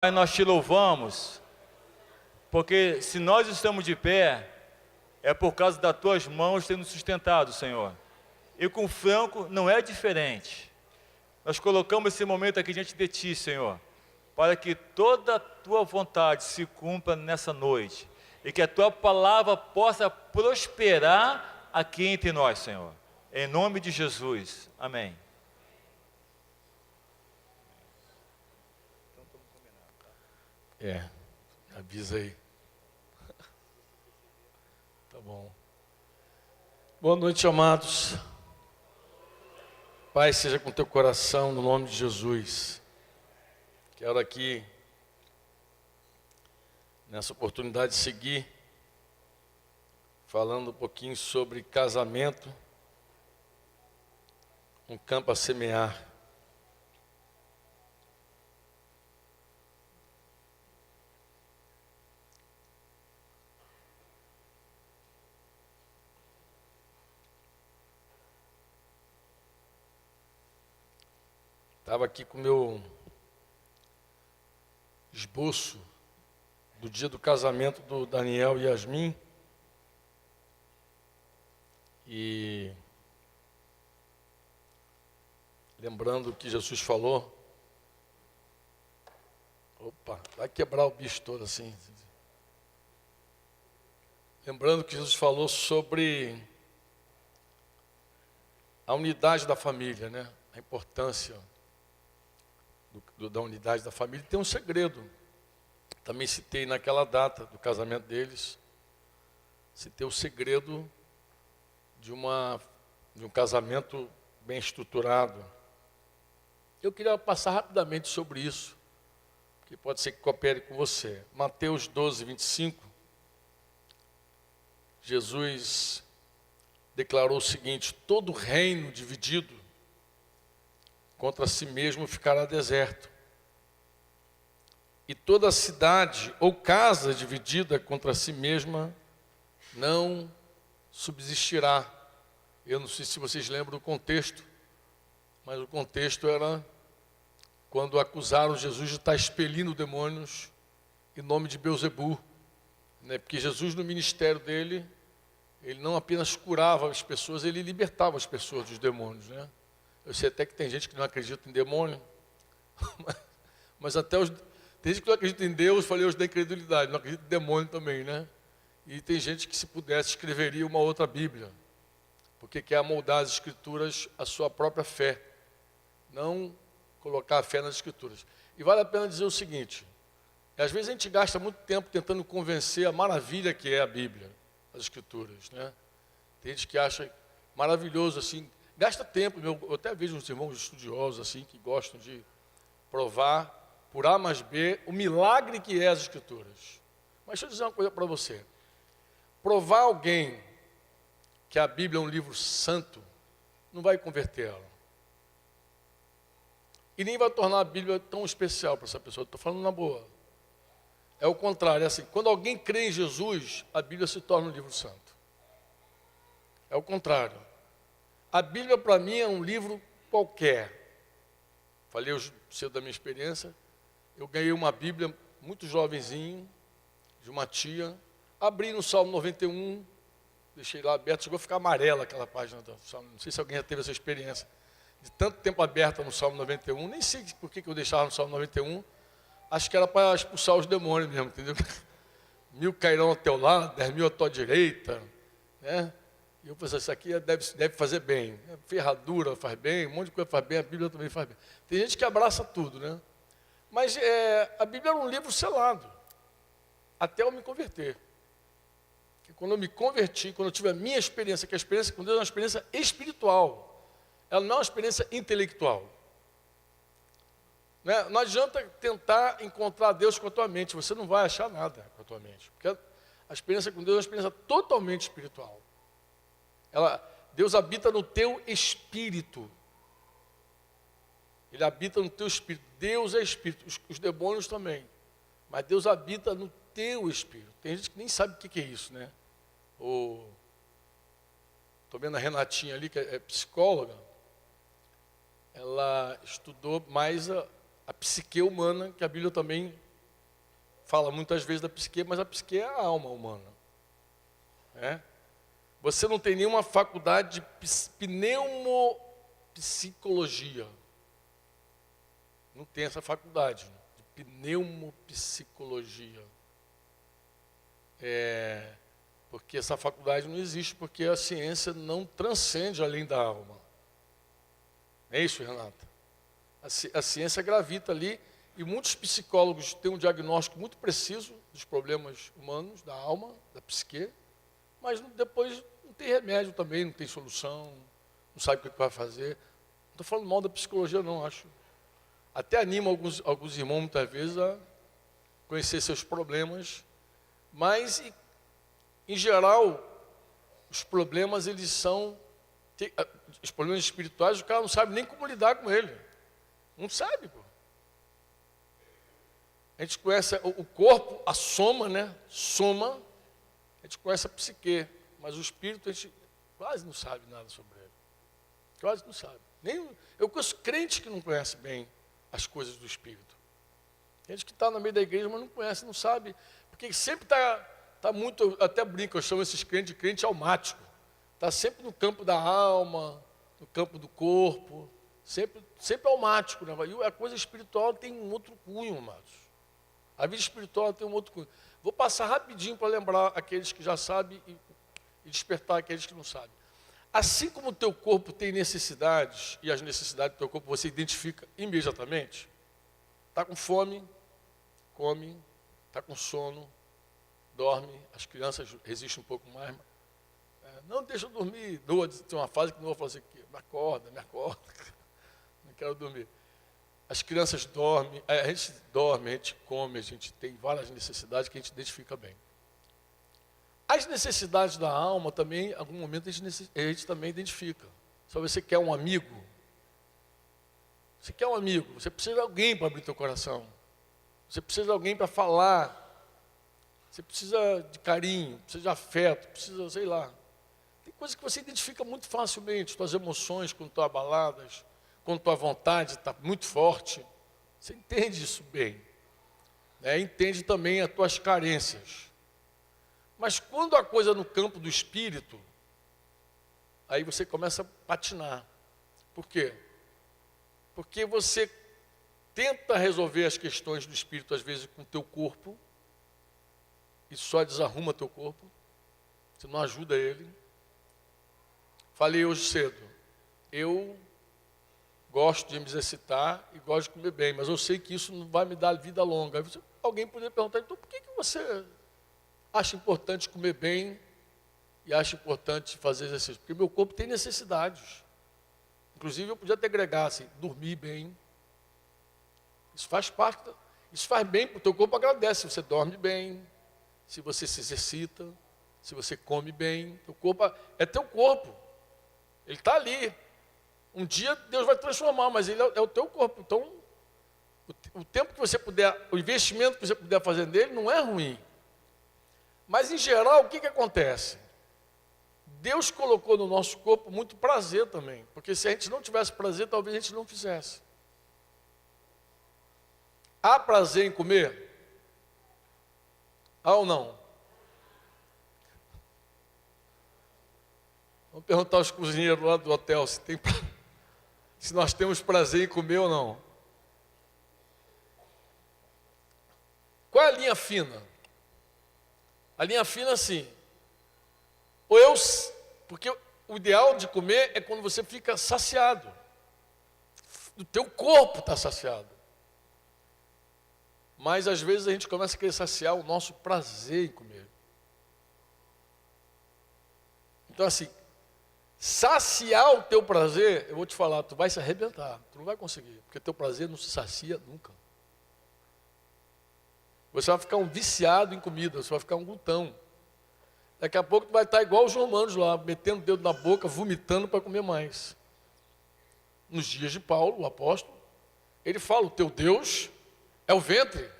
Pai, nós te louvamos, porque se nós estamos de pé, é por causa das tuas mãos tendo sustentado, Senhor. E com Franco não é diferente. Nós colocamos esse momento aqui diante de ti, Senhor, para que toda a tua vontade se cumpra nessa noite e que a tua palavra possa prosperar aqui entre nós, Senhor. Em nome de Jesus. Amém. Avisa aí. Tá bom. Boa noite, amados. Pai, seja com teu coração, no nome de Jesus. Quero aqui, nessa oportunidade, seguir falando um pouquinho sobre casamento, um campo a semear. Estava aqui com o meu esboço do dia do casamento do Daniel e Yasmin. E lembrando o que Jesus falou. Opa, vai quebrar o bicho todo assim. Lembrando que Jesus falou sobre a unidade da família, né? A importância da unidade da família. Tem um segredo. Também citei naquela data do casamento deles, citei o segredo de um casamento bem estruturado. Eu queria passar rapidamente sobre isso, que pode ser que coopere com você. Mateus 12, 25, Jesus declarou o seguinte: todo reino dividido contra si mesmo ficará deserto. E toda cidade ou casa dividida contra si mesma não subsistirá. Eu não sei se vocês lembram do contexto, mas o contexto era quando acusaram Jesus de estar expelindo demônios em nome de Belzebu, né? Porque Jesus, no ministério dele, ele não apenas curava as pessoas, ele libertava as pessoas dos demônios, né? Eu sei até que tem gente que não acredita em demônio, mas até tem gente que não acredita em Deus, falei hoje da incredulidade, não acredita em demônio também, né? E tem gente que, se pudesse, escreveria uma outra Bíblia, porque quer amoldar as Escrituras à sua própria fé, não colocar a fé nas Escrituras. E vale a pena dizer o seguinte: às vezes a gente gasta muito tempo tentando convencer a maravilha que é a Bíblia, as Escrituras, né? Tem gente que acha maravilhoso assim, gasta tempo. Eu até vejo uns irmãos estudiosos assim que gostam de provar por A mais B o milagre que é as Escrituras. Mas deixa eu dizer uma coisa para você: provar alguém que a Bíblia é um livro santo não vai convertê-la, e nem vai tornar a Bíblia tão especial para essa pessoa. Estou falando na boa. É o contrário, é assim: quando alguém crê em Jesus, a Bíblia se torna um livro santo. É o contrário. A Bíblia para mim é um livro qualquer. Falei hoje cedo da minha experiência. Eu ganhei uma Bíblia muito jovenzinho, de uma tia. Abri no Salmo 91, deixei lá aberto, chegou a ficar amarela aquela página do Salmo. Não sei se alguém já teve essa experiência. De tanto tempo aberta no Salmo 91, nem sei por que eu deixava no Salmo 91. Acho que era para expulsar os demônios mesmo, entendeu? 1000 cairão ao teu lado, 10.000 à tua direita, né? E eu pensei, isso aqui deve fazer bem. Ferradura faz bem, um monte de coisa faz bem, a Bíblia também faz bem. Tem gente que abraça tudo, né? Mas a Bíblia era um livro selado, até eu me converter. E quando eu me converti, quando eu tive a minha experiência, que a experiência com Deus é uma experiência espiritual, ela não é uma experiência intelectual. Né? Não adianta tentar encontrar Deus com a tua mente, você não vai achar nada com a tua mente, porque a experiência com Deus é uma experiência totalmente espiritual. Deus habita no teu espírito. Ele habita no teu espírito. Deus é espírito, os demônios também. Mas Deus habita no teu espírito. Tem gente que nem sabe o que é isso, né? Estou vendo a Renatinha ali, que é psicóloga. Ela estudou mais a psique humana, que a Bíblia também fala muitas vezes da psique, mas a psique é a alma humana. Você não tem nenhuma faculdade de pneumopsicologia. Não tem essa faculdade de pneumopsicologia. Porque essa faculdade não existe, porque a ciência não transcende além da alma. É isso, Renata? A ciência gravita ali, e muitos psicólogos têm um diagnóstico muito preciso dos problemas humanos, da alma, da psique, mas depois não tem remédio também, não tem solução, não sabe o que vai fazer. Não estou falando mal da psicologia, não, acho. Até anima alguns irmãos, muitas vezes, a conhecer seus problemas, mas, em geral, os problemas, os problemas espirituais, o cara não sabe nem como lidar com ele. Não sabe, pô. A gente conhece o corpo, a soma, né? Soma, a gente conhece a psique, mas o espírito a gente quase não sabe nada sobre ele. Quase não sabe. Eu conheço crentes que não conhecem bem as coisas do espírito. Gente que está no meio da igreja, mas não conhece, não sabe, porque sempre está muito, até brinco, eu chamo esses crentes de crente almático. Está sempre no campo da alma, no campo do corpo, sempre almático. Né? E a coisa espiritual tem um outro cunho, amados. A vida espiritual tem um outro cunho. Vou passar rapidinho para lembrar aqueles que já sabem e despertar aqueles que não sabem. Assim como o teu corpo tem necessidades, e as necessidades do teu corpo você identifica imediatamente, está com fome, come, está com sono, dorme, as crianças resistem um pouco mais, não deixa eu dormir, tem uma fase que não vou fazer aqui, me acorda, não quero dormir. As crianças dormem, a gente dorme, a gente come, a gente tem várias necessidades que a gente identifica bem. As necessidades da alma também, em algum momento a gente também identifica. Se você quer um amigo, você precisa de alguém para abrir teu coração. Você precisa de alguém para falar. Você precisa de carinho, precisa de afeto, precisa, sei lá. Tem coisas que você identifica muito facilmente, suas emoções quando estão abaladas, quando tua vontade está muito forte. Você entende isso bem. Entende também as tuas carências. Mas quando a coisa é no campo do espírito, aí você começa a patinar. Por quê? Porque você tenta resolver as questões do espírito, às vezes, com o teu corpo, e só desarruma teu corpo, você não ajuda ele. Falei hoje cedo, eu gosto de me exercitar e gosto de comer bem, mas eu sei que isso não vai me dar vida longa. Aí alguém poderia perguntar, então por que você acha importante comer bem e acha importante fazer exercício? Porque meu corpo tem necessidades. Inclusive eu podia até agregar assim, dormir bem. Isso faz parte, isso faz bem para o teu corpo, agradece. Se você dorme bem, se você se exercita, se você come bem, teu corpo é teu corpo. Ele está ali. Um dia Deus vai transformar, mas ele é o teu corpo. Então, o tempo que você puder, o investimento que você puder fazer nele não é ruim. Mas, em geral, o que acontece? Deus colocou no nosso corpo muito prazer também. Porque se a gente não tivesse prazer, talvez a gente não fizesse. Há prazer em comer? Há ou não? Vamos perguntar aos cozinheiros lá do hotel se nós temos prazer em comer ou não. Qual é a linha fina? A linha fina, assim, porque o ideal de comer é quando você fica saciado. O teu corpo está saciado. Mas, às vezes, a gente começa a querer saciar o nosso prazer em comer. Então, assim, saciar o teu prazer, eu vou te falar, tu vai se arrebentar, tu não vai conseguir, porque teu prazer não se sacia nunca. Você vai ficar um viciado em comida, você vai ficar um glutão. Daqui a pouco tu vai estar igual os romanos lá, metendo o dedo na boca, vomitando para comer mais. Nos dias de Paulo, o apóstolo, ele fala, o teu Deus é o ventre. Ele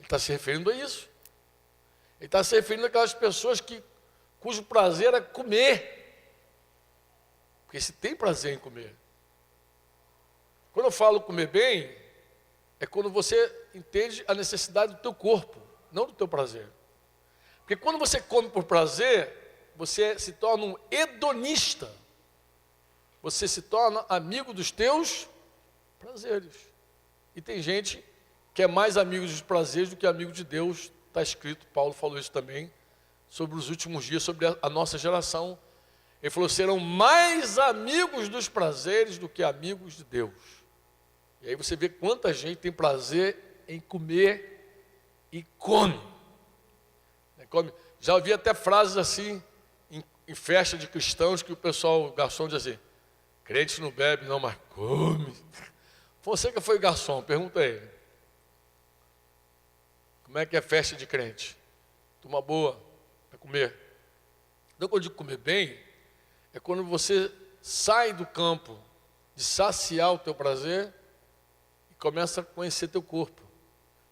está se referindo a isso. Ele está se referindo àquelas pessoas cujo prazer é comer. Porque se tem prazer em comer. Quando eu falo comer bem, é quando você entende a necessidade do teu corpo. não do teu prazer. Porque quando você come por prazer, você se torna um hedonista. Você se torna amigo dos teus prazeres. E tem gente que é mais amigo dos prazeres do que amigo de Deus. Está escrito, Paulo falou isso também, sobre os últimos dias, sobre a nossa geração. Ele falou, serão mais amigos dos prazeres do que amigos de Deus. E aí você vê quanta gente tem prazer em comer e come. Já ouvi até frases assim, em festa de cristãos, que o pessoal, o garçom diz assim, crente não bebe não, mas come. Você que foi garçom, pergunta a ele. Como é que é festa de crente? Turma boa, para comer. Então, quando eu digo comer bem, é quando você sai do campo de saciar o teu prazer e começa a conhecer teu corpo.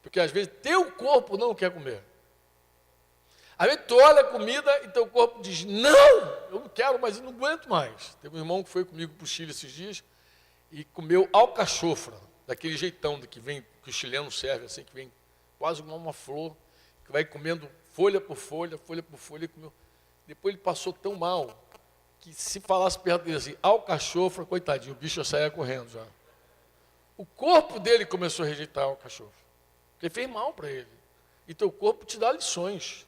Porque às vezes teu corpo não quer comer. Às vezes tu olha a comida e teu corpo diz, não, eu não quero, mas eu não aguento mais. Teve um irmão que foi comigo para o Chile esses dias e comeu alcachofra, daquele jeitão que vem, que o chileno serve, assim, que vem quase como uma flor, que vai comendo folha por folha, comeu. Depois ele passou tão mal, que se falasse perto dele assim, alcachofra, coitadinho, o bicho já saía correndo já. O corpo dele começou a rejeitar a alcachofra, porque fez mal para ele. E teu corpo te dá lições.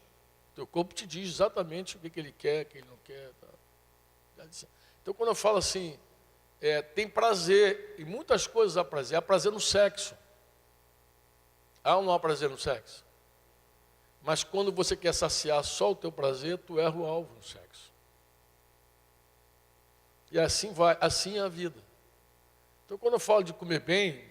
Teu corpo te diz exatamente o que ele quer, o que ele não quer. Tá? Então, quando eu falo assim, tem prazer, e muitas coisas há prazer. Há prazer no sexo. Há ou não há prazer no sexo? Mas quando você quer saciar só o teu prazer, tu erra o alvo no sexo. E assim vai, assim é a vida. Então, quando eu falo de comer bem,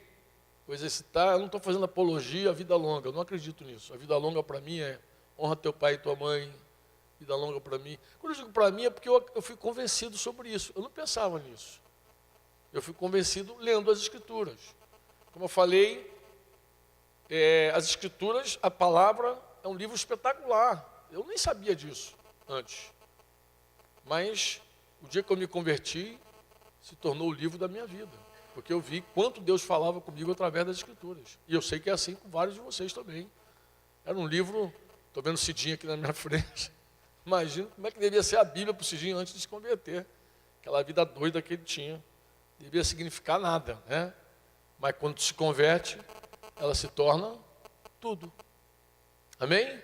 ou exercitar, eu não estou fazendo apologia à vida longa. Eu não acredito nisso. A vida longa para mim é honra teu pai e tua mãe, vida longa para mim. Quando eu digo para mim é porque eu fui convencido sobre isso. Eu não pensava nisso. Eu fui convencido lendo as Escrituras. Como eu falei, as Escrituras, a palavra é um livro espetacular. Eu nem sabia disso antes. Mas o dia que eu me converti, se tornou o livro da minha vida. Porque eu vi quanto Deus falava comigo através das Escrituras. E eu sei que é assim com vários de vocês também. Era um livro... Estou vendo o Cidinho aqui na minha frente. Imagina como é que devia ser a Bíblia para o Cidinho antes de se converter. Aquela vida doida que ele tinha. Devia significar nada, né? Mas quando se converte, ela se torna tudo. Amém?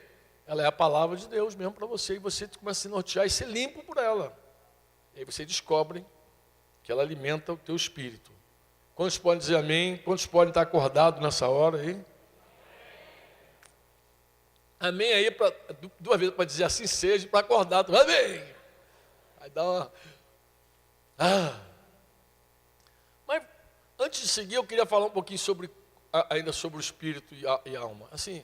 Ela é a palavra de Deus mesmo para você. E você começa a se nortear e ser limpo por ela. E aí você descobre que ela alimenta o teu espírito. Quantos podem dizer amém? Quantos podem estar acordados nessa hora aí? Amém aí, duas vezes para dizer assim seja, para acordar. Amém! Aí dá uma... Mas, antes de seguir, eu queria falar um pouquinho ainda sobre o espírito e a alma. Assim,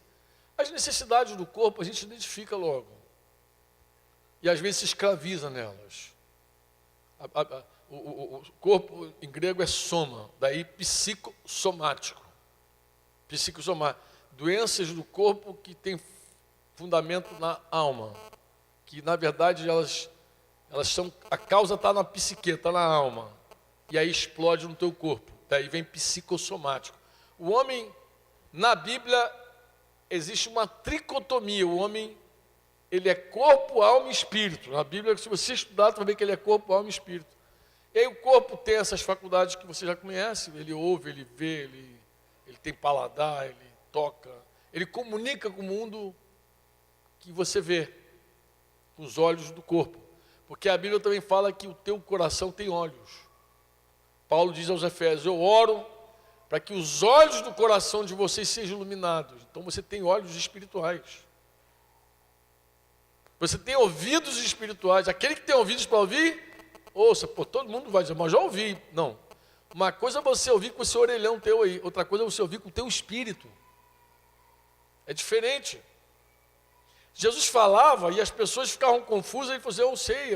as necessidades do corpo a gente identifica logo. E às vezes se escraviza nelas. O corpo em grego é soma, daí psicossomático. Psicossomático. Doenças do corpo que tem fundamento na alma, que na verdade elas são, a causa está na psique, está na alma, e aí explode no teu corpo, daí vem psicossomático. O homem, na Bíblia, existe uma tricotomia, o homem, ele é corpo, alma e espírito. Na Bíblia, se você estudar, tu vai ver que ele é corpo, alma e espírito. E aí o corpo tem essas faculdades que você já conhece, ele ouve, ele vê, ele tem paladar, ele toca, ele comunica com o mundo que você vê, com os olhos do corpo. Porque a Bíblia também fala que o teu coração tem olhos. Paulo diz aos Efésios, eu oro para que os olhos do coração de vocês sejam iluminados. Então você tem olhos espirituais. Você tem ouvidos espirituais. Aquele que tem ouvidos para ouvir, ouça, todo mundo vai dizer, mas já ouvi. Não. Uma coisa é você ouvir com o seu orelhão teu aí, outra coisa é você ouvir com o teu espírito. É diferente. Jesus falava e as pessoas ficavam confusas e falavam, eu sei,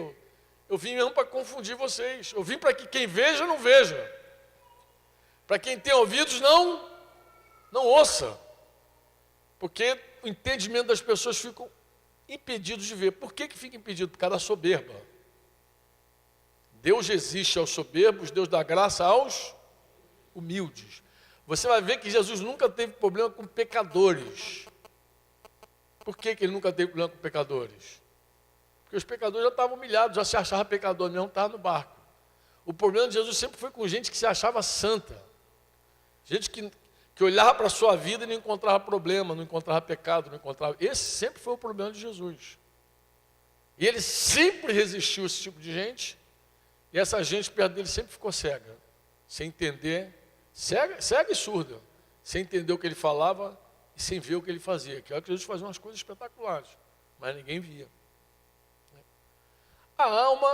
eu vim mesmo para confundir vocês. Eu vim para que quem veja, não veja. Para quem tem ouvidos, não ouça. Porque o entendimento das pessoas fica impedidos de ver. Por que fica impedido? Por causa da soberba. Deus resiste aos soberbos, Deus dá graça aos humildes. Você vai ver que Jesus nunca teve problema com pecadores. Por que ele nunca teve problema com pecadores? Porque os pecadores já estavam humilhados, já se achava pecador mesmo, estava no barco. O problema de Jesus sempre foi com gente que se achava santa. Gente que olhava para a sua vida e não encontrava problema, não encontrava pecado, não encontrava... Esse sempre foi o problema de Jesus. E ele sempre resistiu a esse tipo de gente, e essa gente perto dele sempre ficou cega, sem entender, cega e surda, sem entender o que ele falava e sem ver o que ele fazia. Que Jesus fazia umas coisas espetaculares, mas ninguém via. A alma,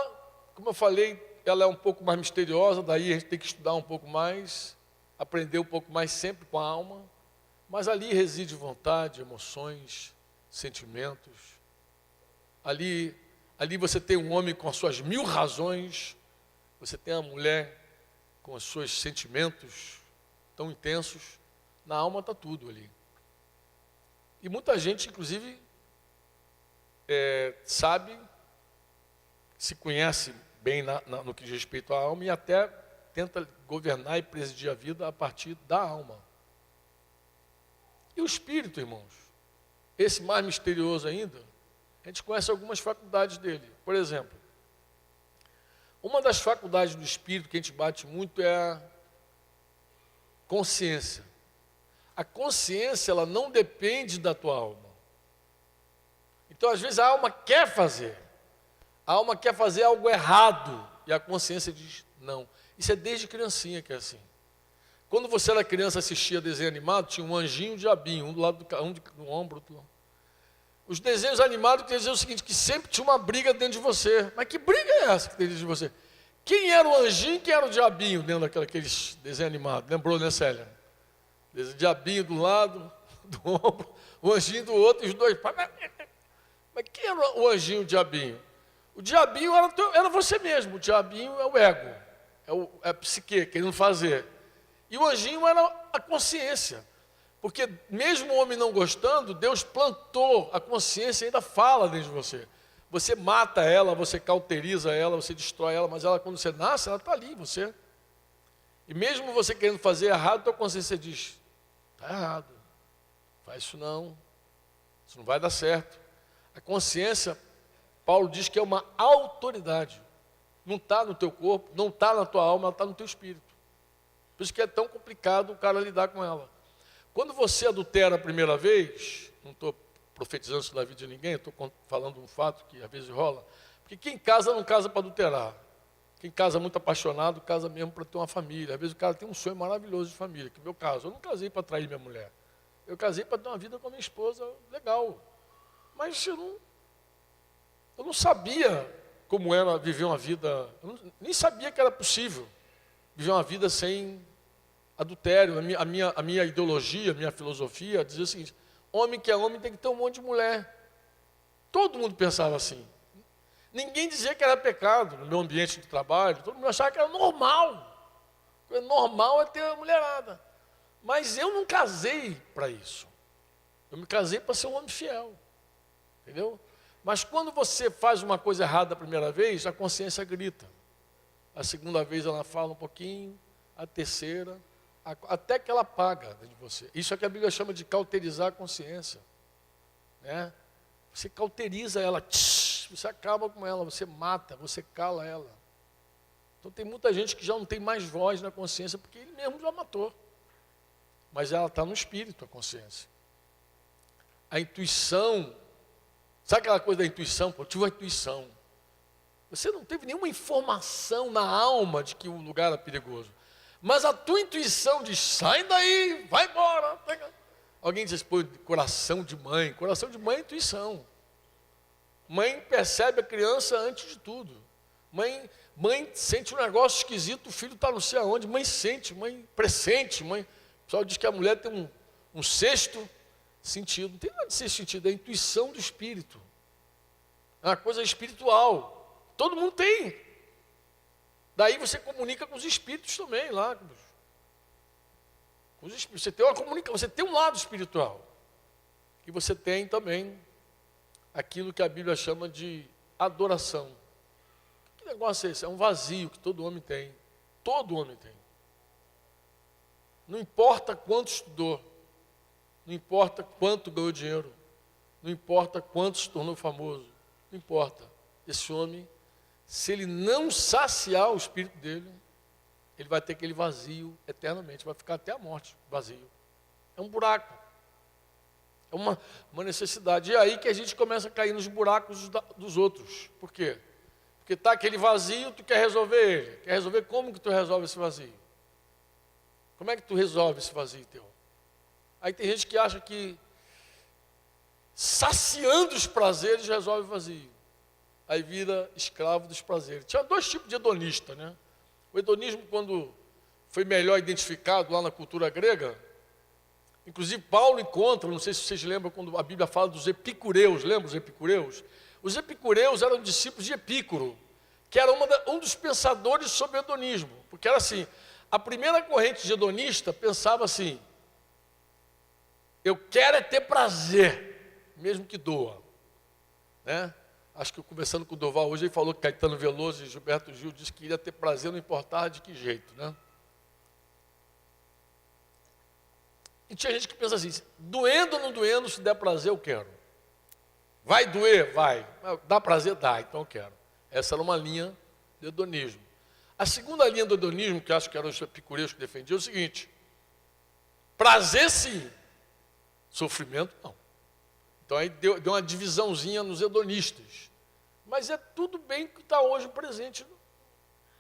como eu falei, ela é um pouco mais misteriosa, daí a gente tem que estudar um pouco mais, aprender um pouco mais sempre com a alma, mas ali reside vontade, emoções, sentimentos. Ali você tem um homem com as suas 1000 razões, você tem a mulher com os seus sentimentos tão intensos. Na alma está tudo ali. E muita gente, inclusive, sabe, se conhece bem no que diz respeito à alma e até tenta governar e presidir a vida a partir da alma. E o espírito, irmãos, esse mais misterioso ainda, a gente conhece algumas faculdades dele. Por exemplo, uma das faculdades do espírito que a gente bate muito é a consciência. A consciência, ela não depende da tua alma. Então, às vezes, a alma quer fazer. A alma quer fazer algo errado. E a consciência diz, não. Isso é desde criancinha que é assim. Quando você era criança, assistia desenho animado, tinha um anjinho e um diabinho, um do lado do ombro, outro do lado. Os desenhos animados quer dizer o seguinte, que sempre tinha uma briga dentro de você. Mas que briga é essa que tem dentro de você? Quem era o anjinho e quem era o diabinho dentro daqueles desenhos animados? Lembrou, né, Célia? O diabinho do lado, do ombro, o anjinho do outro, e os dois. Mas quem era o anjinho e o diabinho? O diabinho era você mesmo, o diabinho é o ego, é a psique, querendo fazer. E o anjinho era a consciência. Porque mesmo o homem não gostando, Deus plantou a consciência e ainda fala dentro de você. Você mata ela, você cauteriza ela, você destrói ela, mas ela, quando você nasce, ela está ali, você. E mesmo você querendo fazer errado, a tua consciência diz, está errado, faz isso não vai dar certo. A consciência, Paulo diz que é uma autoridade. Não está no teu corpo, não está na tua alma, ela está no teu espírito. Por isso que é tão complicado o cara lidar com ela. Quando você adultera a primeira vez, não estou profetizando isso na vida de ninguém, estou falando um fato que às vezes rola, porque quem casa não casa para adulterar. Quem casa muito apaixonado, casa mesmo para ter uma família. Às vezes o cara tem um sonho maravilhoso de família, que é o meu caso. Eu não casei para trair minha mulher. Eu casei para ter uma vida com a minha esposa legal. Mas eu não sabia como era viver uma vida, nem sabia que era possível viver uma vida sem adultério. A minha ideologia, a minha filosofia dizia o seguinte, homem que é homem tem que ter um monte de mulher. Todo mundo pensava assim. Ninguém dizia que era pecado no meu ambiente de trabalho, todo mundo achava que era normal. Normal é ter uma mulherada. Mas eu não casei para isso. Eu me casei para ser um homem fiel. Entendeu? Mas quando você faz uma coisa errada a primeira vez, a consciência grita. A segunda vez ela fala um pouquinho, a terceira, até que ela apaga dentro de você. Isso é que a Bíblia chama de cauterizar a consciência. Né? Você cauteriza ela, você acaba com ela, você mata, você cala ela. Então tem muita gente que já não tem mais voz na consciência, porque ele mesmo já matou. Mas ela está no espírito, a consciência. A intuição, sabe aquela coisa da intuição? Eu tive uma intuição. Você não teve nenhuma informação na alma de que o lugar era perigoso. Mas a tua intuição diz, sai daí, vai embora. Alguém diz, pô, coração de mãe. Coração de mãe é intuição. Mãe percebe a criança antes de tudo. Mãe sente um negócio esquisito, o filho está não sei aonde. Mãe sente, mãe pressente. O pessoal diz que a mulher tem um sexto sentido. Não tem nada de sexto sentido, é a intuição do espírito. É uma coisa espiritual. Todo mundo tem. Daí você comunica com os espíritos também lá. Com os espíritos. Você tem uma comunicação, você tem um lado espiritual. E você tem também aquilo que a Bíblia chama de adoração. Que negócio é esse? É um vazio que todo homem tem. Todo homem tem. Não importa quanto estudou. Não importa quanto ganhou dinheiro. não importa quanto se tornou famoso, não importa. Esse homem, se ele não saciar o espírito dele, ele vai ter aquele vazio eternamente, vai ficar até a morte vazio. É um buraco, é uma necessidade. E é aí que a gente começa a cair nos buracos dos outros. Por quê? Porque está aquele vazio, tu quer resolver ele. Quer resolver como que tu resolve esse vazio? Como é que tu resolve esse vazio teu? Aí tem gente que acha que saciando os prazeres resolve o vazio. Aí vira escravo dos prazeres. Tinha dois tipos de hedonista, né? O hedonismo, quando foi melhor identificado lá na cultura grega, inclusive Paulo encontra, não sei se vocês lembram, quando a Bíblia fala dos epicureus, lembra os epicureus? Os epicureus eram discípulos de Epícoro, que era um dos pensadores sobre o hedonismo. Porque era assim, a primeira corrente de hedonista pensava assim, eu quero é ter prazer, mesmo que doa. Né? Acho que conversando com o Doval hoje, ele falou que Caetano Veloso e Gilberto Gil disse que iria ter prazer, não importava de que jeito. Né? E tinha gente que pensa assim, doendo ou não doendo, se der prazer, eu quero. Vai doer? Vai. Dá prazer? Dá, então eu quero. Essa era uma linha do hedonismo. A segunda linha do hedonismo, que acho que eram os epicureus que defendiam, é o seguinte, prazer sim, sofrimento não. Então aí deu uma divisãozinha nos hedonistas. Mas é tudo bem que está hoje presente.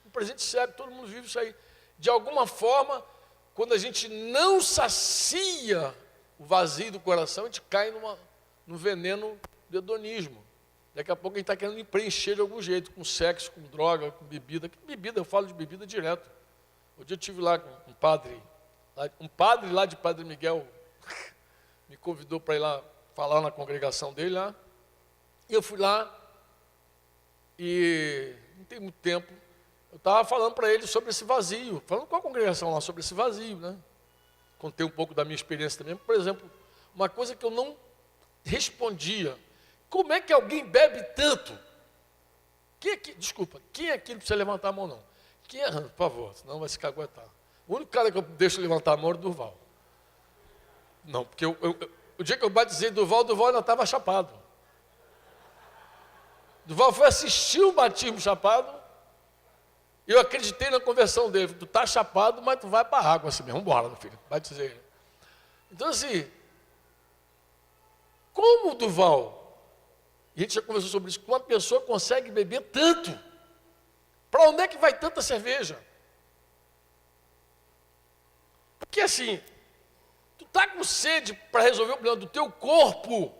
No presente sério, todo mundo vive isso aí. De alguma forma, quando a gente não sacia o vazio do coração, a gente cai no veneno do hedonismo. Daqui a pouco a gente está querendo preencher de algum jeito, com sexo, com droga, com bebida. Que bebida? Eu falo de bebida direto. Um dia eu estive lá com um padre lá de Padre Miguel, me convidou para ir lá falar na congregação dele lá. E eu fui lá e não tem muito tempo. Eu estava falando para ele sobre esse vazio, falando com a congregação lá sobre esse vazio, né? Contei um pouco da minha experiência também. Por exemplo, uma coisa que eu não respondia. Como é que alguém bebe tanto? Quem é que não precisa levantar a mão não? Quem é, por favor, senão vai se caguetar. O único cara que eu deixo levantar a mão é o Durval. Não, porque o dia que eu batizei Durval ainda estava chapado. Durval foi assistir o batismo chapado, e eu acreditei na conversão dele. Tu tá chapado, mas tu vai para a água assim mesmo. Vambora, meu filho, batizei ele. Então assim, como o Durval, e a gente já conversou sobre isso, que uma pessoa consegue beber tanto? Para onde é que vai tanta cerveja? Porque assim, tu está com sede para resolver o problema do teu corpo,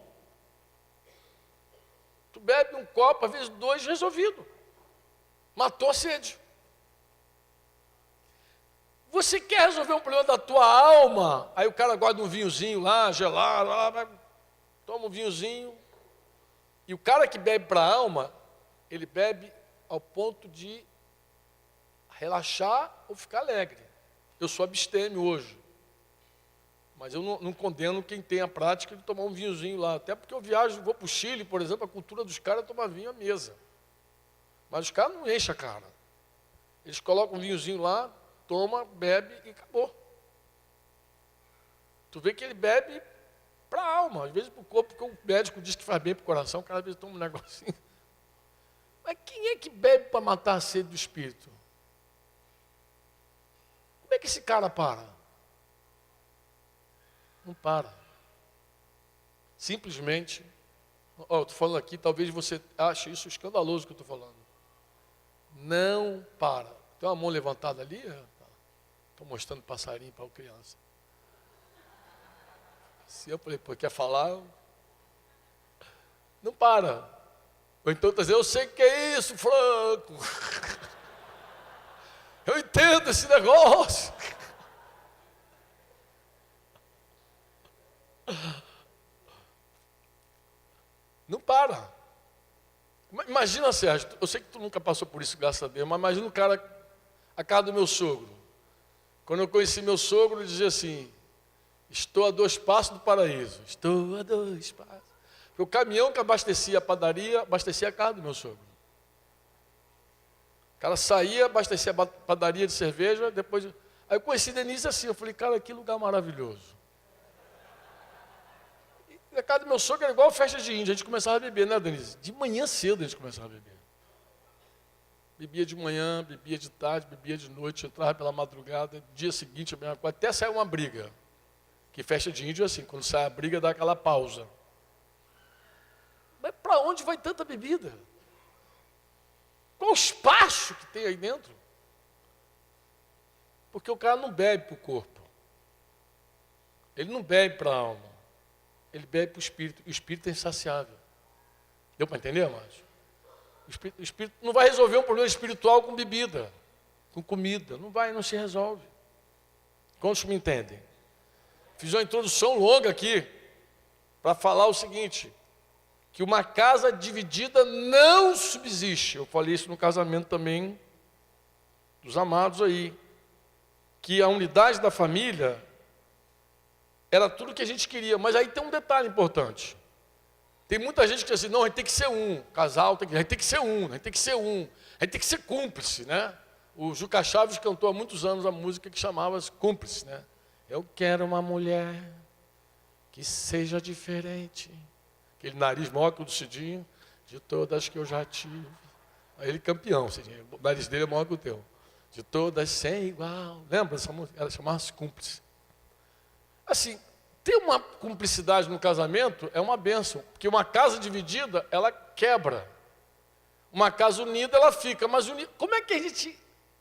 tu bebe um copo, às vezes 2, resolvido. Matou a sede. Você quer resolver um problema da tua alma? Aí o cara guarda um vinhozinho lá, gelado, lá, toma um vinhozinho. E o cara que bebe para a alma, ele bebe ao ponto de relaxar ou ficar alegre. Eu sou abstêmio hoje. Mas eu não condeno quem tem a prática de tomar um vinhozinho lá. Até porque eu viajo, vou para o Chile, por exemplo, a cultura dos caras é tomar vinho à mesa. Mas os caras não enchem a cara. Eles colocam um vinhozinho lá, toma, bebe e acabou. Tu vê que ele bebe para a alma, às vezes para o corpo, porque o médico diz que faz bem para o coração, cada vez toma um negocinho. Mas quem é que bebe para matar a sede do espírito? Como é que esse cara para? Não para. Simplesmente, eu estou falando aqui, talvez você ache isso escandaloso que eu estou falando. Não para. Tem uma mão levantada ali? Estou mostrando passarinho para a criança. Se eu falei, pô, quer falar? Não para. Ou então está dizendo, eu sei o que é isso, Franco. Eu entendo esse negócio. Não para. Imagina, Sérgio, eu sei que tu nunca passou por isso, graças a Deus, mas imagina a casa do meu sogro. Quando eu conheci meu sogro, ele dizia assim, estou a 2 passos do paraíso. Estou a 2 passos. Porque o caminhão que abastecia a padaria, abastecia a casa do meu sogro. O cara saía, abastecia a padaria de cerveja, depois... Aí eu conheci Denise assim, eu falei, cara, que lugar maravilhoso. Na casa do meu sogro era igual festa de índio, a gente começava a beber, né, Denise? De manhã cedo a gente começava a beber. Bebia de manhã, bebia de tarde, bebia de noite, entrava pela madrugada, dia seguinte a mesma coisa, até sair uma briga. Que festa de índio é assim, quando sai a briga dá aquela pausa. Mas para onde vai tanta bebida? Qual o espaço que tem aí dentro? Porque o cara não bebe para o corpo. Ele não bebe para a alma. Ele bebe para o espírito. E o espírito é insaciável. Deu para entender, amados? O espírito não vai resolver um problema espiritual com bebida, com comida. Não vai, não se resolve. Quantos me entendem? Fiz uma introdução longa aqui para falar o seguinte, que uma casa dividida não subsiste. Eu falei isso no casamento também dos amados aí. Que a unidade da família era tudo que a gente queria. Mas aí tem um detalhe importante. Tem muita gente que diz assim, não, a gente tem que ser um, casal, a gente tem que ser um, a gente tem que ser um, a gente tem que ser cúmplice, né? O Juca Chaves cantou há muitos anos a música que chamava-se Cúmplice, né? Eu quero uma mulher que seja diferente. Aquele nariz maior que o do Cidinho, de todas que eu já tive. Aí ele campeão, Cidinho, o nariz dele é maior que o teu. De todas sem igual. Lembra dessa música? Ela chamava-se Cúmplice. Assim, ter uma cumplicidade no casamento é uma bênção, porque uma casa dividida, ela quebra. Uma casa unida, ela fica. Mas como é que a gente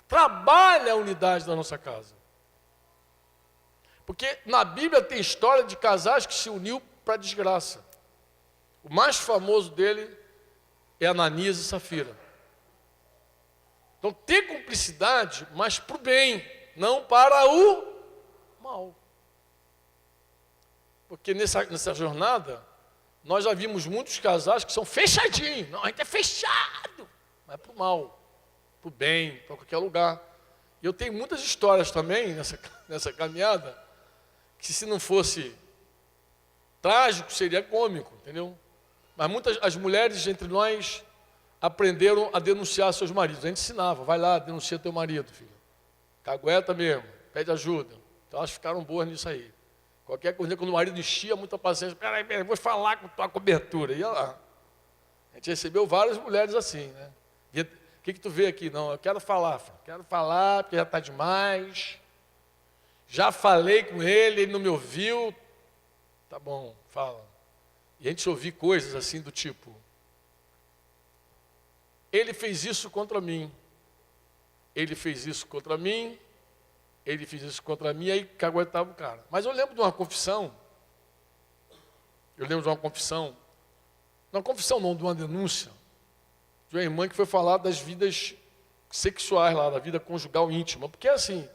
trabalha a unidade da nossa casa? Porque na Bíblia tem história de casais que se uniu para desgraça. O mais famoso dele é Ananias e Safira. Então, ter cumplicidade, mas para o bem, não para o mal. Porque nessa jornada, nós já vimos muitos casais que são fechadinhos. Não, a gente é fechado. Mas é para o mal, para o bem, para qualquer lugar. E eu tenho muitas histórias também nessa caminhada, que se não fosse trágico, seria cômico, entendeu? Mas as mulheres entre nós aprenderam a denunciar seus maridos. A gente ensinava, vai lá, denuncia teu marido, filho. Cagueta mesmo, pede ajuda. Então elas ficaram boas nisso aí. Qualquer coisa, quando o marido enchia muita paciência, peraí, vou falar com tua cobertura. Ia lá. A gente recebeu várias mulheres assim, né? O que tu vê aqui? Não, eu quero falar, porque já está demais. Já falei com ele não me ouviu. Tá bom, fala. E a gente ouvia coisas assim do tipo, ele fez isso contra mim, ele fez isso contra mim, ele fez isso contra mim, aí caguetava o cara. Mas eu lembro de uma confissão, de uma denúncia, de uma irmã que foi falar das vidas sexuais lá, da vida conjugal íntima. Porque assim,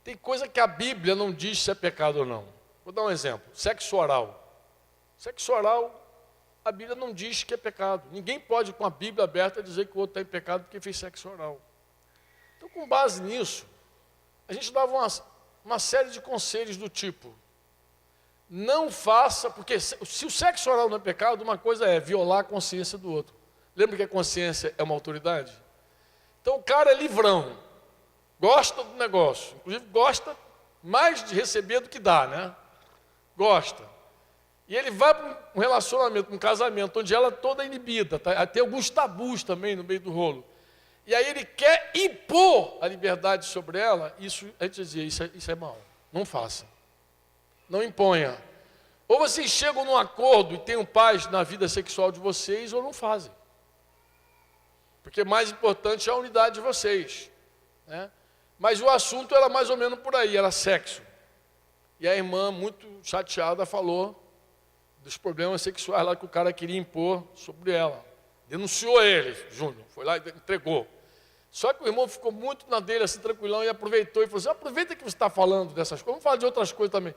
tem coisa que a Bíblia não diz se é pecado ou não. Vou dar um exemplo, sexo oral. Sexo oral, a Bíblia não diz que é pecado. Ninguém pode, com a Bíblia aberta, dizer que o outro está em pecado porque fez sexo oral. Então, com base nisso, a gente dava uma série de conselhos do tipo, não faça, porque se o sexo oral não é pecado, uma coisa é violar a consciência do outro. Lembra que a consciência é uma autoridade? Então o cara é livrão, gosta do negócio, inclusive gosta mais de receber do que dá, né? Gosta. E ele vai para um relacionamento, um casamento, onde ela é toda inibida, tá? Tem alguns tabus também no meio do rolo. E aí ele quer impor a liberdade sobre ela, isso, a gente dizia, isso é mal, não faça. Não imponha. Ou vocês chegam num acordo e tenham paz na vida sexual de vocês, ou não fazem. Porque mais importante é a unidade de vocês, né? Mas o assunto era mais ou menos por aí, era sexo. E a irmã, muito chateada, falou dos problemas sexuais lá que o cara queria impor sobre ela. Denunciou ele, Júnior, foi lá e entregou. Só que o irmão ficou muito na dele, assim, tranquilão, e aproveitou e falou assim, aproveita que você está falando dessas coisas, vamos falar de outras coisas também.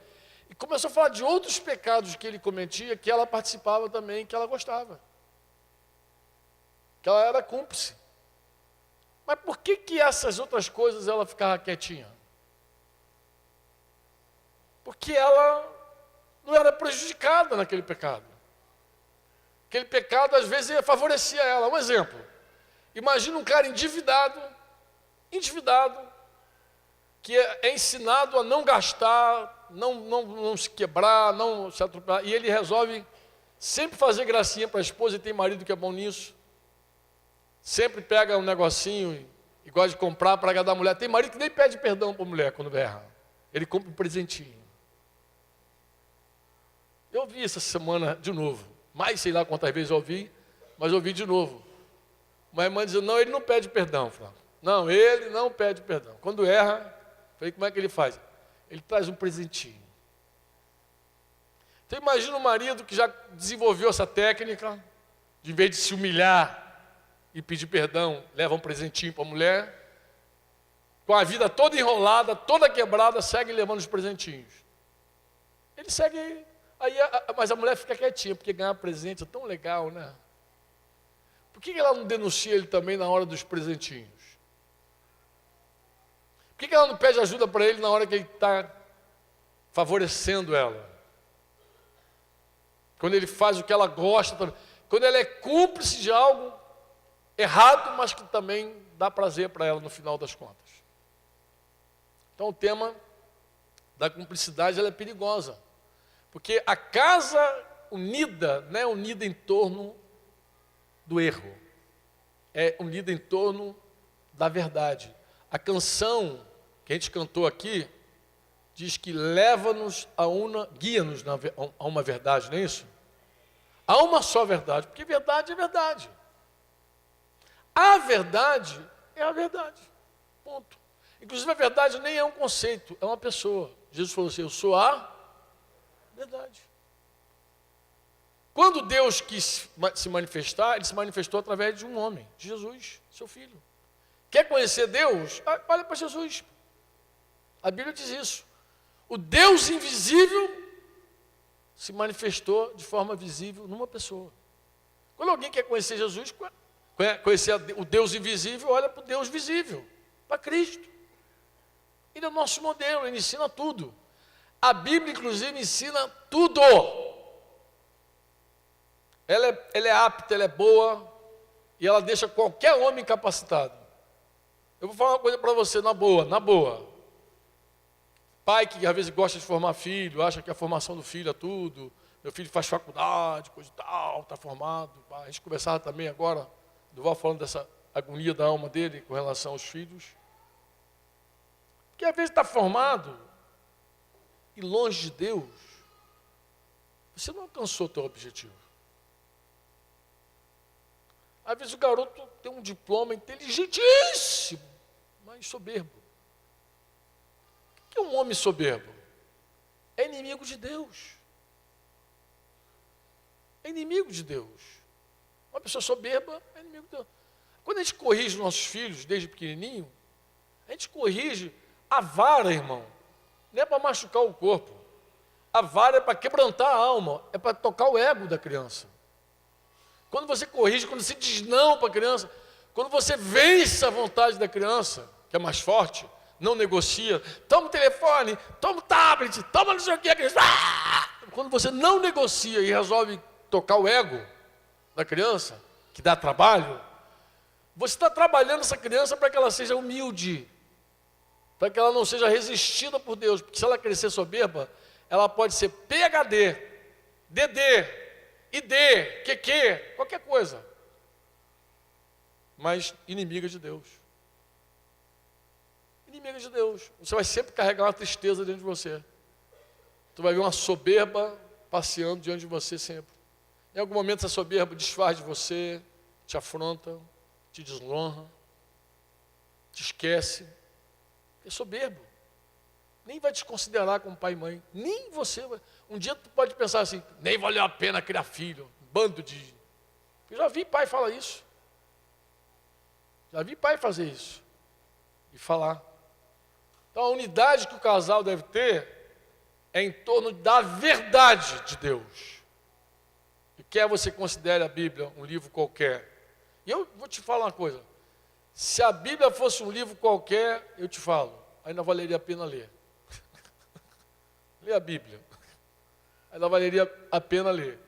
E começou a falar de outros pecados que ele cometia, que ela participava também, que ela gostava. Que ela era cúmplice. Mas por que essas outras coisas ela ficava quietinha? Porque ela não era prejudicada naquele pecado. Aquele pecado, às vezes, favorecia ela. Um exemplo. Imagina um cara endividado, que é ensinado a não gastar, não se quebrar, não se atropelar. E ele resolve sempre fazer gracinha para a esposa, e tem marido que é bom nisso. Sempre pega um negocinho e gosta de comprar para agradar a mulher. Tem marido que nem pede perdão para a mulher quando erra. Ele compra um presentinho. Eu ouvi essa semana de novo. Mais sei lá quantas vezes eu ouvi, mas eu ouvi de novo. Uma irmã dizendo, não, ele não pede perdão, Flávio. Não, ele não pede perdão. Quando erra, falei, como é que ele faz? Ele traz um presentinho. Então imagina um marido que já desenvolveu essa técnica, de em vez de se humilhar e pedir perdão, leva um presentinho para a mulher, com a vida toda enrolada, toda quebrada, segue levando os presentinhos. Ele segue, mas a mulher fica quietinha, porque ganhar presente é tão legal, né? Por que ela não denuncia ele também na hora dos presentinhos? Por que ela não pede ajuda para ele na hora que ele está favorecendo ela? Quando ele faz o que ela gosta, quando ela é cúmplice de algo errado, mas que também dá prazer para ela no final das contas. Então o tema da cumplicidade ela é perigosa, porque a casa unida não é unida em torno do erro, é unida em torno da verdade. A canção que a gente cantou aqui diz que leva-nos guia-nos a uma verdade, não é isso? Há uma só verdade, porque verdade é verdade. A verdade é a verdade, ponto. Inclusive a verdade nem é um conceito, é uma pessoa. Jesus falou assim, eu sou a verdade. Quando Deus quis se manifestar, Ele se manifestou através de um homem, de Jesus, seu Filho. Quer conhecer Deus? Olha para Jesus. A Bíblia diz isso. O Deus invisível se manifestou de forma visível numa pessoa. Quando alguém quer conhecer Jesus, conhecer o Deus invisível, olha para o Deus visível, para Cristo. Ele é o nosso modelo, ele ensina tudo. A Bíblia, inclusive, ensina tudo. Ela é apta, ela é boa, e ela deixa qualquer homem capacitado. Eu vou falar uma coisa para você, na boa. Pai que às vezes gosta de formar filho, acha que a formação do filho é tudo. Meu filho faz faculdade, coisa e tal, está formado. A gente conversava também agora, Duval falando dessa agonia da alma dele com relação aos filhos. Porque às vezes está formado e longe de Deus, você não alcançou o teu objetivo. Às vezes o garoto tem um diploma inteligentíssimo, mas soberbo. O que é um homem soberbo? É inimigo de Deus. É inimigo de Deus. Uma pessoa soberba é inimigo de Deus. Quando a gente corrige nossos filhos desde pequenininho, a gente corrige a vara, irmão. Não é para machucar o corpo. A vara é para quebrantar a alma, é para tocar o ego da criança. Quando você corrige, quando você diz não para a criança, quando você vence a vontade da criança, que é mais forte, não negocia, toma o telefone, toma o tablet, toma não sei o que, quando você não negocia e resolve tocar o ego da criança, que dá trabalho, você está trabalhando essa criança para que ela seja humilde, para que ela não seja resistida por Deus, porque se ela crescer soberba, ela pode ser PhD, DD, ID, QQ, qualquer coisa, mas inimiga de Deus. Inimiga de Deus. Você vai sempre carregar uma tristeza dentro de você. Tu vai ver uma soberba passeando diante de você sempre. Em algum momento essa soberba desfaz de você, te afronta, te desonra, te esquece. É soberbo. Nem vai te considerar como pai e mãe. Nem você vai. Um dia tu pode pensar assim, nem valeu a pena criar filho. Um bando de... Eu já vi pai falar isso. Já vi pai fazer isso. E falar. Então a unidade que o casal deve ter é em torno da verdade de Deus. E quer você considere a Bíblia um livro qualquer. E eu vou te falar uma coisa. Se a Bíblia fosse um livro qualquer, eu te falo, ainda valeria a pena ler. Lê a Bíblia. Ainda valeria a pena ler.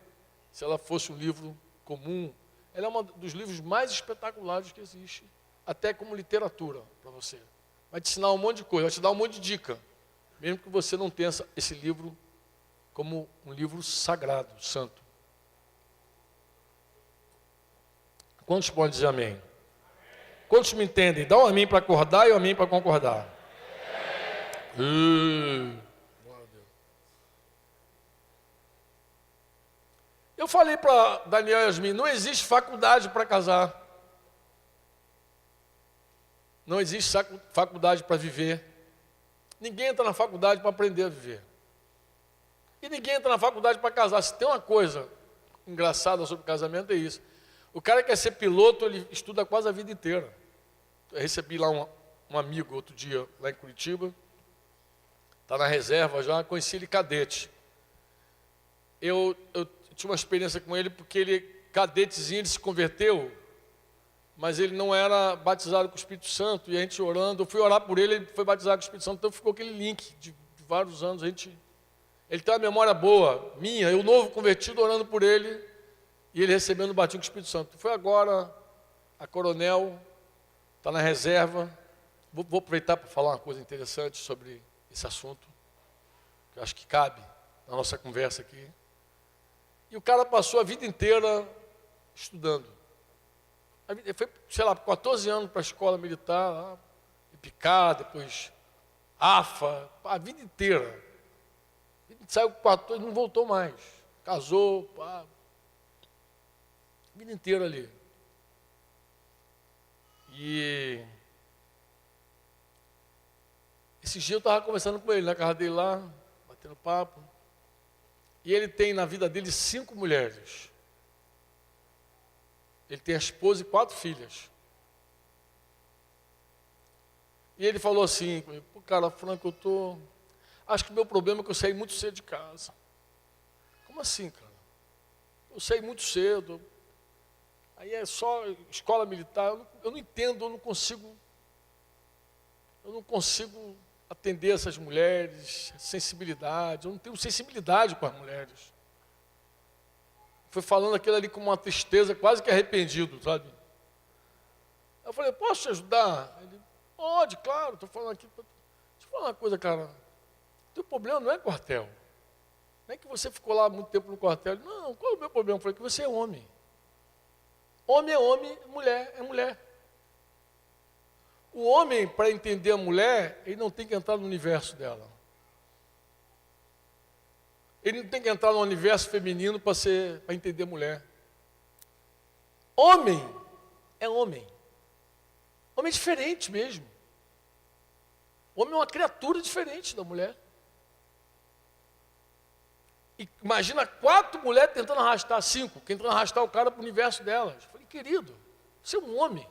Se ela fosse um livro comum, ela é um dos livros mais espetaculares que existe, até como literatura para você. Vai te ensinar um monte de coisa, vai te dar um monte de dica. mesmo que você não tenha esse livro como um livro sagrado, santo. Quantos podem dizer amém? Quantos me entendem? Dá um amém para acordar e um amém para concordar. Eu falei para Daniel e Yasmin, não existe faculdade para casar. Não existe faculdade para viver. Ninguém entra na faculdade para aprender a viver. E ninguém entra na faculdade para casar. Se tem uma coisa engraçada sobre casamento, é isso. O cara quer ser piloto, ele estuda quase a vida inteira. Eu recebi lá um amigo outro dia, lá em Curitiba. Está na reserva já, conheci ele cadete. Eu tinha uma experiência com ele, porque ele, cadetezinho, ele se converteu, mas ele não era batizado com o Espírito Santo, e a gente orando, eu fui orar por ele, ele foi batizado com o Espírito Santo, então ficou aquele link de vários anos, ele tem uma memória boa, minha, eu novo convertido, orando por ele, e ele recebendo o batismo com o Espírito Santo. Foi agora, a coronel, está na reserva, vou aproveitar para falar uma coisa interessante sobre esse assunto, que eu acho que cabe na nossa conversa aqui. E o cara passou a vida inteira estudando. Ele foi, sei lá, 14 anos para a escola militar, lá, Ipicá, depois AFA, a vida inteira. Ele saiu com 14 e não voltou mais. Casou, a vida inteira ali. E esse dia eu estava conversando com ele na casa dele lá, batendo papo. E ele tem na vida dele 5 mulheres. Ele tem a esposa e 4 filhas. E ele falou assim, pô, cara, Franco, acho que o meu problema é que eu saí muito cedo de casa. Como assim, cara? Eu saí muito cedo. Aí é só escola militar. Eu não entendo, eu não consigo atender essas mulheres, sensibilidade, eu não tenho sensibilidade com as mulheres. Foi falando aquilo ali com uma tristeza, quase que arrependido, sabe? Eu falei, posso te ajudar? Ele, pode, claro, estou falando aqui. Deixa eu falar uma coisa, cara. O teu problema não é quartel. Não é que você ficou lá muito tempo no quartel. Ele, não, qual é o meu problema? Eu falei, que você é homem. Homem é homem, mulher é mulher. O homem, para entender a mulher, ele não tem que entrar no universo dela. Ele não tem que entrar no universo feminino para entender a mulher. Homem é homem. Homem é diferente mesmo. Homem é uma criatura diferente da mulher. E imagina 4 mulheres tentando arrastar 5, tentando arrastar o cara para o universo delas. Eu falei, querido, você é um homem.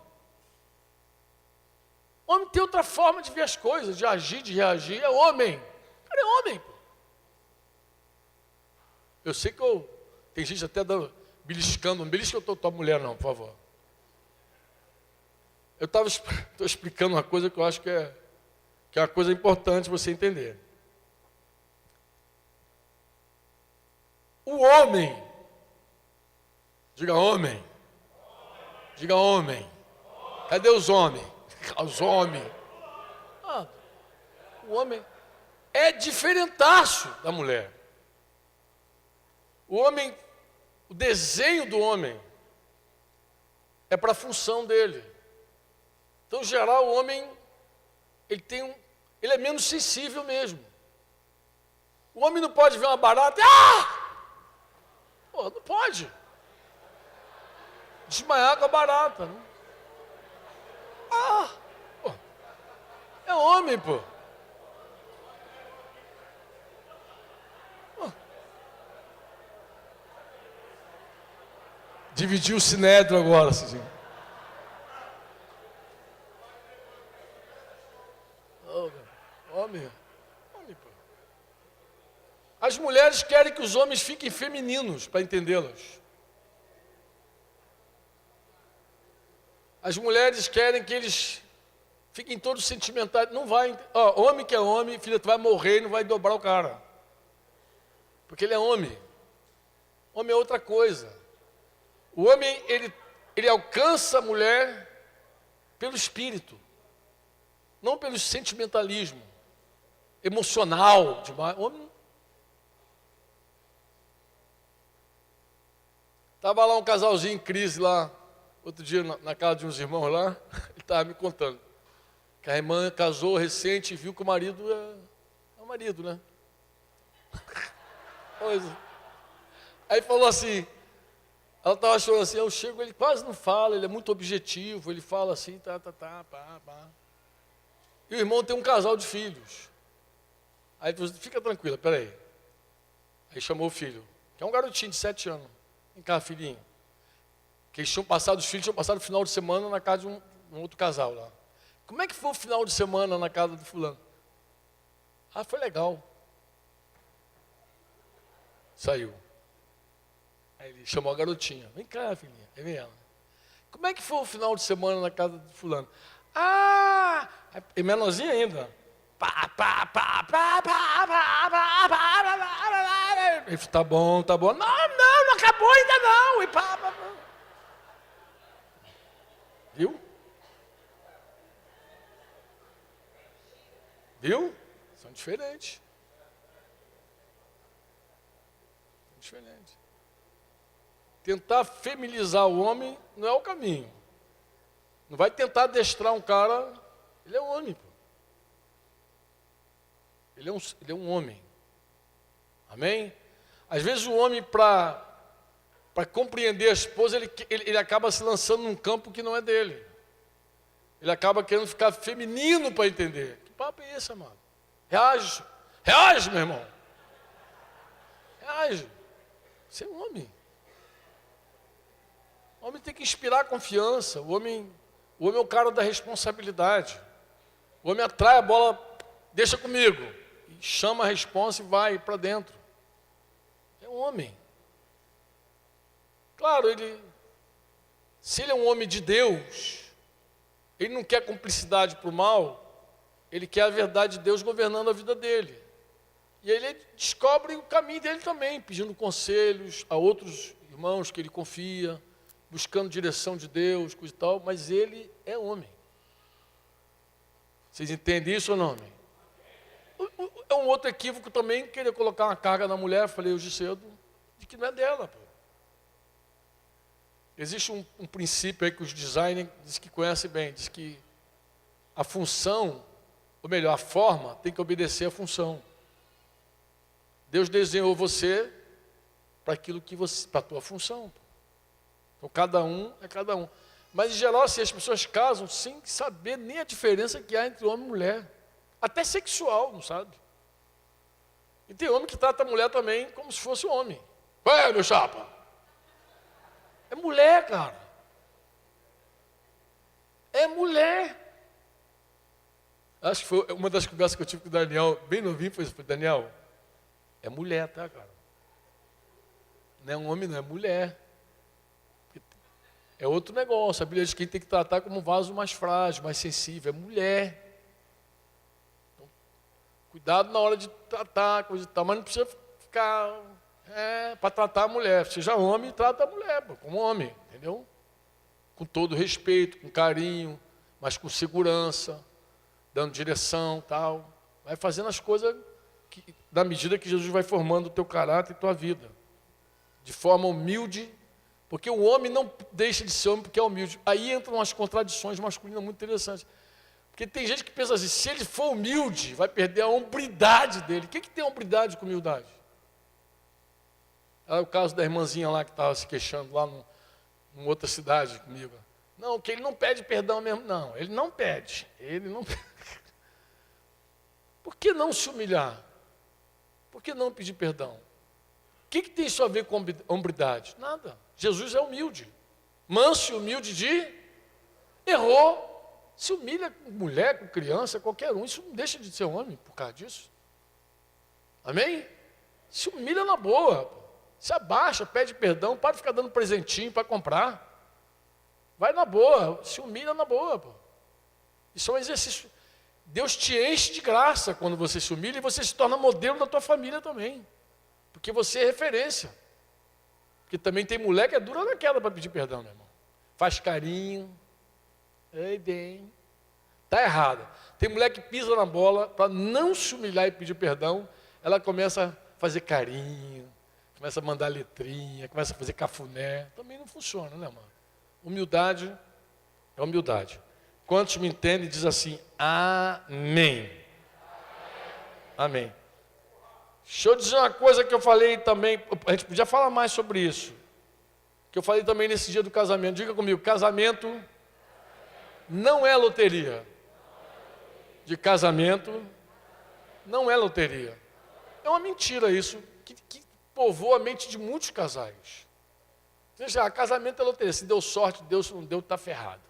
Homem tem outra forma de ver as coisas, de agir, de reagir. É homem. O cara é homem. Pô. Eu sei que tem gente até beliscando. Não belisca tua mulher não, por favor. Eu estou explicando uma coisa que eu acho que é uma coisa importante você entender. O homem, diga homem, diga homem. Cadê os homens? Os homens. O homem é diferentaço da mulher. O homem, o desenho do homem é para a função dele. Então, em geral, o homem ele é menos sensível mesmo. O homem não pode ver uma barata. Pô, não pode. Desmaiar com a barata. Né? Pô, é homem, pô. Dividiu o sinédrio agora, Cidinho. Homem, pô. As mulheres querem que os homens fiquem femininos para entendê-las. As mulheres querem que eles fiquem todos sentimentais. Não vai. Homem que é homem, filha, tu vai morrer e não vai dobrar o cara. Porque ele é homem. Homem é outra coisa. O homem, ele alcança a mulher pelo espírito, não pelo sentimentalismo. emocional demais. Homem. Estava lá um casalzinho em crise lá, outro dia na casa de uns irmãos lá, ele estava me contando que a irmã casou recente e viu que o marido é o marido, né? Coisa. Aí falou assim, ela estava achando assim, eu chego, ele quase não fala, ele é muito objetivo, ele fala assim, pá. E o irmão tem um casal de filhos. Aí ele falou, fica tranquila, peraí. Aí chamou o filho, que é um garotinho de 7 anos. Vem cá, filhinho. Que eles tinham passado, os filhos tinham passado o final de semana na casa de um outro casal lá. Como é que foi o final de semana na casa do fulano? Ah, foi legal. Saiu. Aí ele chamou a garotinha. Vem cá, filhinha. Aí vem ela. Como é que foi o final de semana na casa do fulano? Ah! É menorzinho ainda. Ele falou, tá bom, tá bom. Não acabou ainda não. E pá. Viu? Viu? São diferentes. Tentar feminilizar o homem não é o caminho. Não vai tentar adestrar um cara, ele é um homem. Pô. Ele é um homem. Amém? Às vezes o homem, para compreender a esposa, ele acaba se lançando num campo que não é dele. Ele acaba querendo ficar feminino para entender. Que papo é esse, amado? Reage, meu irmão. Reage. Você é um homem. O homem tem que inspirar confiança. O homem é o cara da responsabilidade. O homem atrai a bola, deixa comigo. E chama a responsa e vai para dentro. É um homem. Claro, se ele é um homem de Deus, ele não quer cumplicidade para o mal, ele quer a verdade de Deus governando a vida dele. E aí ele descobre o caminho dele também, pedindo conselhos a outros irmãos que ele confia, buscando direção de Deus, coisa e tal, mas ele é homem. Vocês entendem isso ou não, homem? É um outro equívoco também, querer colocar uma carga na mulher, falei hoje cedo, de que não é dela. Pô. Existe um princípio aí que os designers diz que conhecem bem, diz que a função, ou melhor, a forma, tem que obedecer à função. Deus desenhou você para aquilo que você, para a tua função. Então cada um é cada um. Mas em geral, assim, as pessoas casam sem saber nem a diferença que há entre homem e mulher. Até sexual, não sabe? E tem homem que trata a mulher também como se fosse homem. Ué, meu chapa? É mulher, cara. É mulher. Acho que foi uma das conversas que eu tive com o Daniel, bem novinho, foi Daniel, é mulher, tá, cara? Não é um homem, não, é mulher. É outro negócio. A Bíblia diz que quem tem que tratar como um vaso mais frágil, mais sensível, é mulher. Então, cuidado na hora de tratar, coisa e tal, mas não precisa ficar para tratar a mulher. Seja homem, trata a mulher, como homem, entendeu? Com todo respeito, com carinho, mas com segurança, dando direção, tal. Vai fazendo as coisas na medida que Jesus vai formando o teu caráter e tua vida. De forma humilde, porque o homem não deixa de ser homem porque é humilde. Aí entram umas contradições masculinas muito interessantes. Porque tem gente que pensa assim, se ele for humilde, vai perder a hombridade dele. O que tem hombridade com humildade? É o caso da irmãzinha lá que estava se queixando lá numa outra cidade comigo. Não, que ele não pede perdão mesmo. Não, ele não pede. Ele não pede. Por que não se humilhar? Por que não pedir perdão? O que tem isso a ver com hombridade? Nada. Jesus é humilde. Manso e humilde errou. Se humilha com mulher, com criança, qualquer um. Isso não deixa de ser homem por causa disso. Amém? Se humilha na boa. Se abaixa, pede perdão, para de ficar dando presentinho para comprar. Vai na boa, se humilha na boa. Pô. Isso é um exercício. Deus te enche de graça quando você se humilha e você se torna modelo da tua família também. Porque você é referência. Porque também tem mulher que é dura na queda para pedir perdão, meu irmão. Faz carinho. Ei, bem. Está errada. Tem mulher que pisa na bola, para não se humilhar e pedir perdão, ela começa a fazer carinho, começa a mandar letrinha, começa a fazer cafuné. Também não funciona, né, mano? Humildade é humildade. Quantos me entendem, diz assim, amém. Amém. Deixa eu dizer uma coisa que eu falei também, a gente podia falar mais sobre isso, que eu falei também nesse dia do casamento. Diga comigo, casamento não é loteria. De casamento não é loteria. É uma mentira isso, que povoa a mente de muitos casais. Veja, casamento é loteria. Se deu sorte, Deus, se não deu, está ferrado.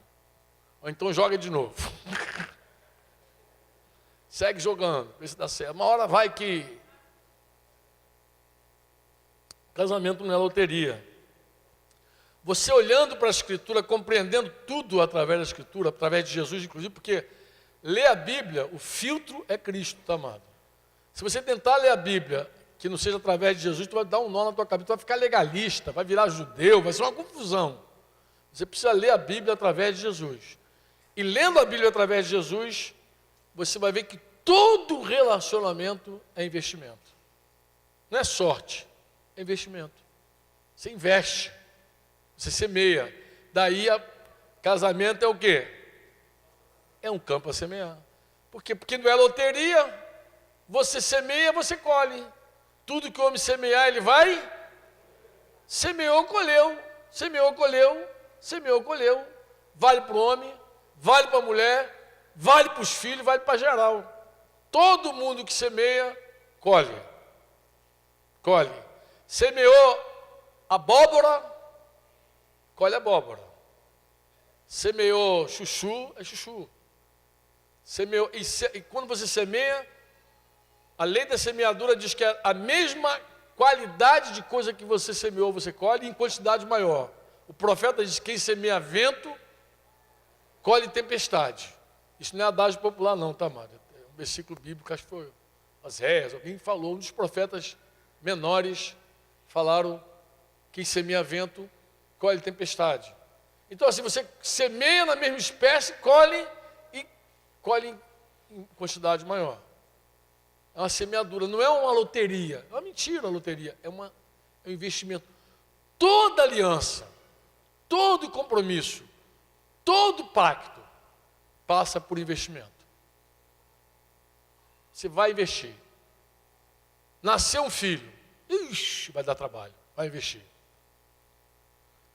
Ou então joga de novo. Segue jogando, vê se dá certo. Uma hora vai que casamento não é loteria. Você olhando para a Escritura, compreendendo tudo através da Escritura, através de Jesus, inclusive, porque ler a Bíblia, o filtro é Cristo, tá, amado? Se você tentar ler a Bíblia, que não seja através de Jesus, tu vai dar um nó na tua cabeça, tu vai ficar legalista, vai virar judeu, vai ser uma confusão. Você precisa ler a Bíblia através de Jesus. E lendo a Bíblia através de Jesus, você vai ver que todo relacionamento é investimento. Não é sorte, é investimento. Você investe, você semeia. Daí, casamento é o quê? É um campo a semear. Por quê? Porque não é loteria. Você semeia, você colhe. Tudo que o homem semear, ele vai. Semeou, colheu. Semeou, colheu. Semeou, colheu. Vale para o homem, vale para a mulher, vale para os filhos, vale para geral. Todo mundo que semeia, colhe. Colhe. Semeou abóbora, colhe abóbora. Semeou chuchu, é chuchu. Semeou, e quando você semeia, a lei da semeadura diz que a mesma qualidade de coisa que você semeou, você colhe em quantidade maior. O profeta diz que quem semeia vento, colhe tempestade. Isso não é adágio popular não, tá, amado? É um versículo bíblico, acho que foi Oséias, alguém falou, um dos profetas menores falaram, quem semeia vento, colhe tempestade. Então assim, você semeia na mesma espécie, colhe em quantidade maior. É uma semeadura, não é uma loteria. É uma mentira a loteria, é um investimento. Toda aliança, todo compromisso, todo pacto passa por investimento. Você vai investir. Nasceu um filho, ixi, vai dar trabalho, vai investir.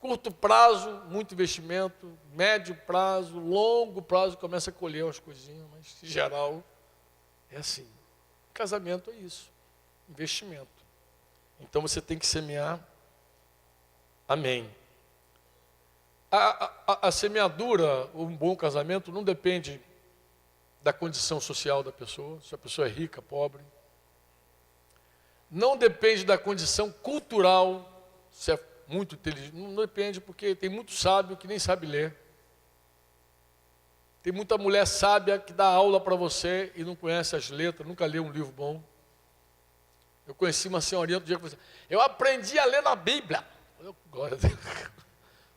Curto prazo, muito investimento, médio prazo, longo prazo, começa a colher umas coisinhas, mas em geral é assim. Casamento é isso, investimento. Então você tem que semear, amém. A semeadura, um bom casamento, não depende da condição social da pessoa, se a pessoa é rica, pobre. Não depende da condição cultural, se é muito inteligente, não depende, porque tem muito sábio que nem sabe ler. Tem muita mulher sábia que dá aula para você e não conhece as letras, nunca leu um livro bom. Eu conheci uma senhorinha outro dia que falou assim, eu aprendi a ler na Bíblia. Glória a Deus.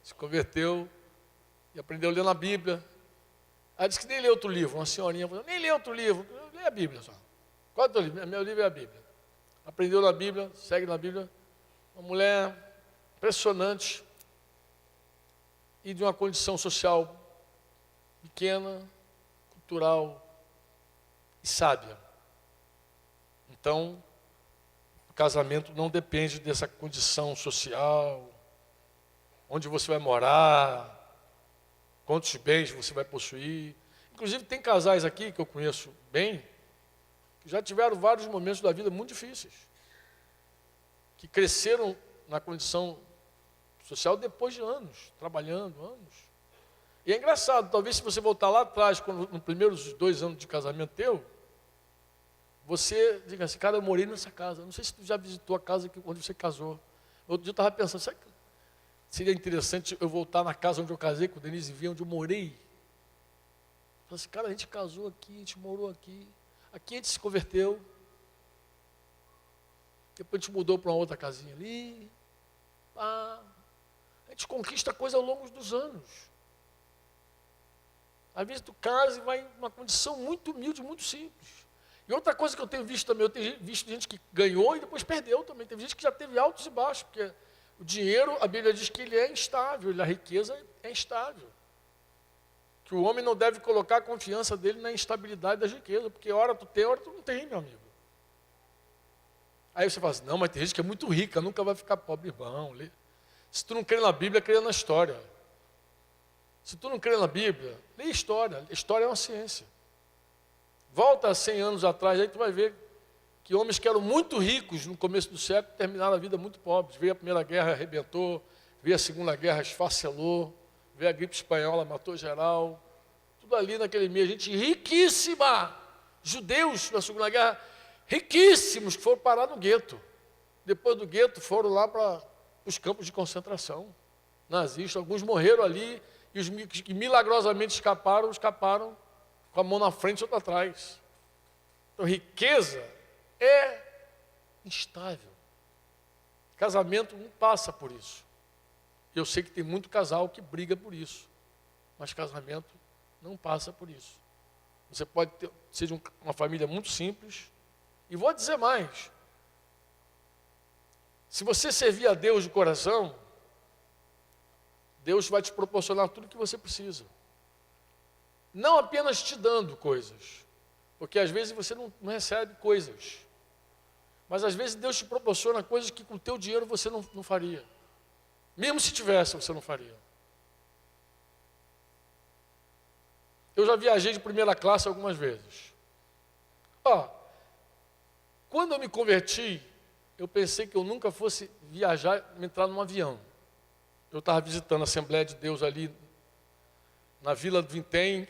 Se converteu e aprendeu a ler na Bíblia. Ela disse que nem lê outro livro. Uma senhorinha falou, nem lê outro livro, eu leio a Bíblia só. Qual é o teu livro? Meu livro é a Bíblia. Aprendeu na Bíblia, segue na Bíblia. Uma mulher impressionante e de uma condição social pequena, cultural e sábia. Então, o casamento não depende dessa condição social, onde você vai morar, quantos bens você vai possuir. Inclusive, tem casais aqui que eu conheço bem, que já tiveram vários momentos da vida muito difíceis, que cresceram na condição social depois de anos, trabalhando anos. E é engraçado, talvez se você voltar lá atrás, nos primeiros 2 anos de casamento teu, você diga assim, cara, eu morei nessa casa. Não sei se tu já visitou a casa onde você casou. Outro dia eu estava pensando, será que seria interessante eu voltar na casa onde eu casei com o Denise e ver onde eu morei? Eu falei assim, cara, a gente casou aqui, a gente morou aqui. Aqui a gente se converteu. Depois a gente mudou para uma outra casinha ali. A gente conquista coisa ao longo dos anos. Às vezes tu casa e vai em uma condição muito humilde, muito simples. E outra coisa que eu tenho visto também, eu tenho visto gente que ganhou e depois perdeu também. Tem gente que já teve altos e baixos, porque o dinheiro, a Bíblia diz que ele é instável, a riqueza é instável. Que o homem não deve colocar a confiança dele na instabilidade das riquezas, porque hora tu tem, hora tu não tem, meu amigo. Aí você fala assim, não, mas tem gente que é muito rica, nunca vai ficar pobre, irmão. Se tu não crê na Bíblia, crê na história. Se tu não crê na Bíblia, lê história. História é uma ciência. Volta a 100 anos atrás, aí tu vai ver que homens que eram muito ricos no começo do século terminaram a vida muito pobres. Veio a Primeira Guerra, arrebentou. Veio a Segunda Guerra, esfacelou. Veio a gripe espanhola, matou geral. Tudo ali naquele meio. Gente riquíssima. Judeus na Segunda Guerra, riquíssimos, que foram parar no gueto. Depois do gueto, foram lá para os campos de concentração. Nazistas, alguns morreram ali. E os que milagrosamente escaparam com a mão na frente e outra atrás. Então, riqueza é instável. Casamento não passa por isso. Eu sei que tem muito casal que briga por isso. Mas casamento não passa por isso. Você pode ser de uma família muito simples. E vou dizer mais. Se você servir a Deus de coração, Deus vai te proporcionar tudo o que você precisa. Não apenas te dando coisas. Porque às vezes você não recebe coisas. Mas às vezes Deus te proporciona coisas que com o teu dinheiro você não faria. Mesmo se tivesse, você não faria. Eu já viajei de primeira classe algumas vezes. Quando eu me converti, eu pensei que eu nunca fosse viajar, entrar num avião. Eu estava visitando a Assembleia de Deus ali na Vila do Vintém,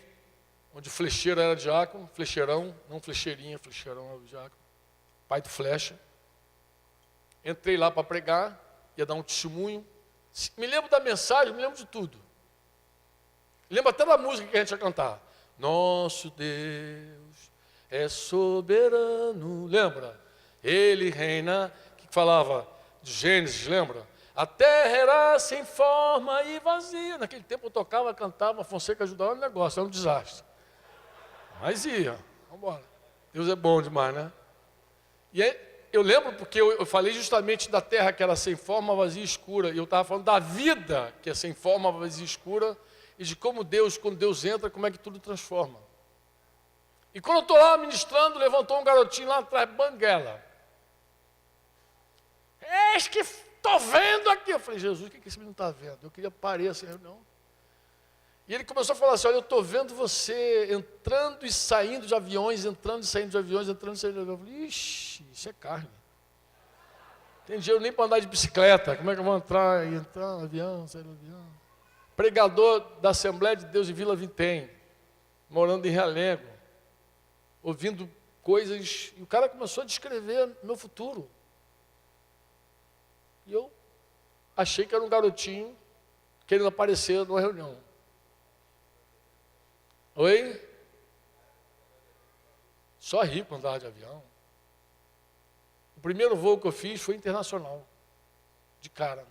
onde o flecheiro era diácono, flecheirão, não flecheirinha, flecheirão era o diácono, pai do flecha. Entrei lá para pregar, ia dar um testemunho. Me lembro da mensagem, me lembro de tudo. Lembro até da música que a gente ia cantar. Nosso Deus é soberano, lembra? Ele reina, que falava de Gênesis, lembra? A terra era sem forma e vazia. Naquele tempo eu tocava, cantava, Fonseca ajudava no negócio, era um desastre. Mas ia, vamos embora. Deus é bom demais, né? E aí, eu lembro porque eu falei justamente da terra que era sem forma, vazia e escura. E eu estava falando da vida que é sem forma, vazia e escura. E de como Deus, quando Deus entra, como é que tudo transforma. E quando eu estou lá ministrando, levantou um garotinho lá atrás, banguela. Eis que estou vendo aqui. Eu falei, Jesus, o que esse menino está vendo? Eu queria parar essa reunião. E ele começou a falar assim, olha, eu estou vendo você entrando e saindo de aviões, entrando e saindo de aviões, entrando e saindo de aviões. Eu falei, ixi, isso é carne. Tem dinheiro nem para andar de bicicleta. Como é que eu vou entrar no avião, sair do avião? Pregador da Assembleia de Deus de Vila Vintém, morando em Realengo, ouvindo coisas, e o cara começou a descrever meu futuro. E eu achei que era um garotinho querendo aparecer numa reunião. Oi? Só rico andar de avião. O primeiro voo que eu fiz foi internacional, de cara.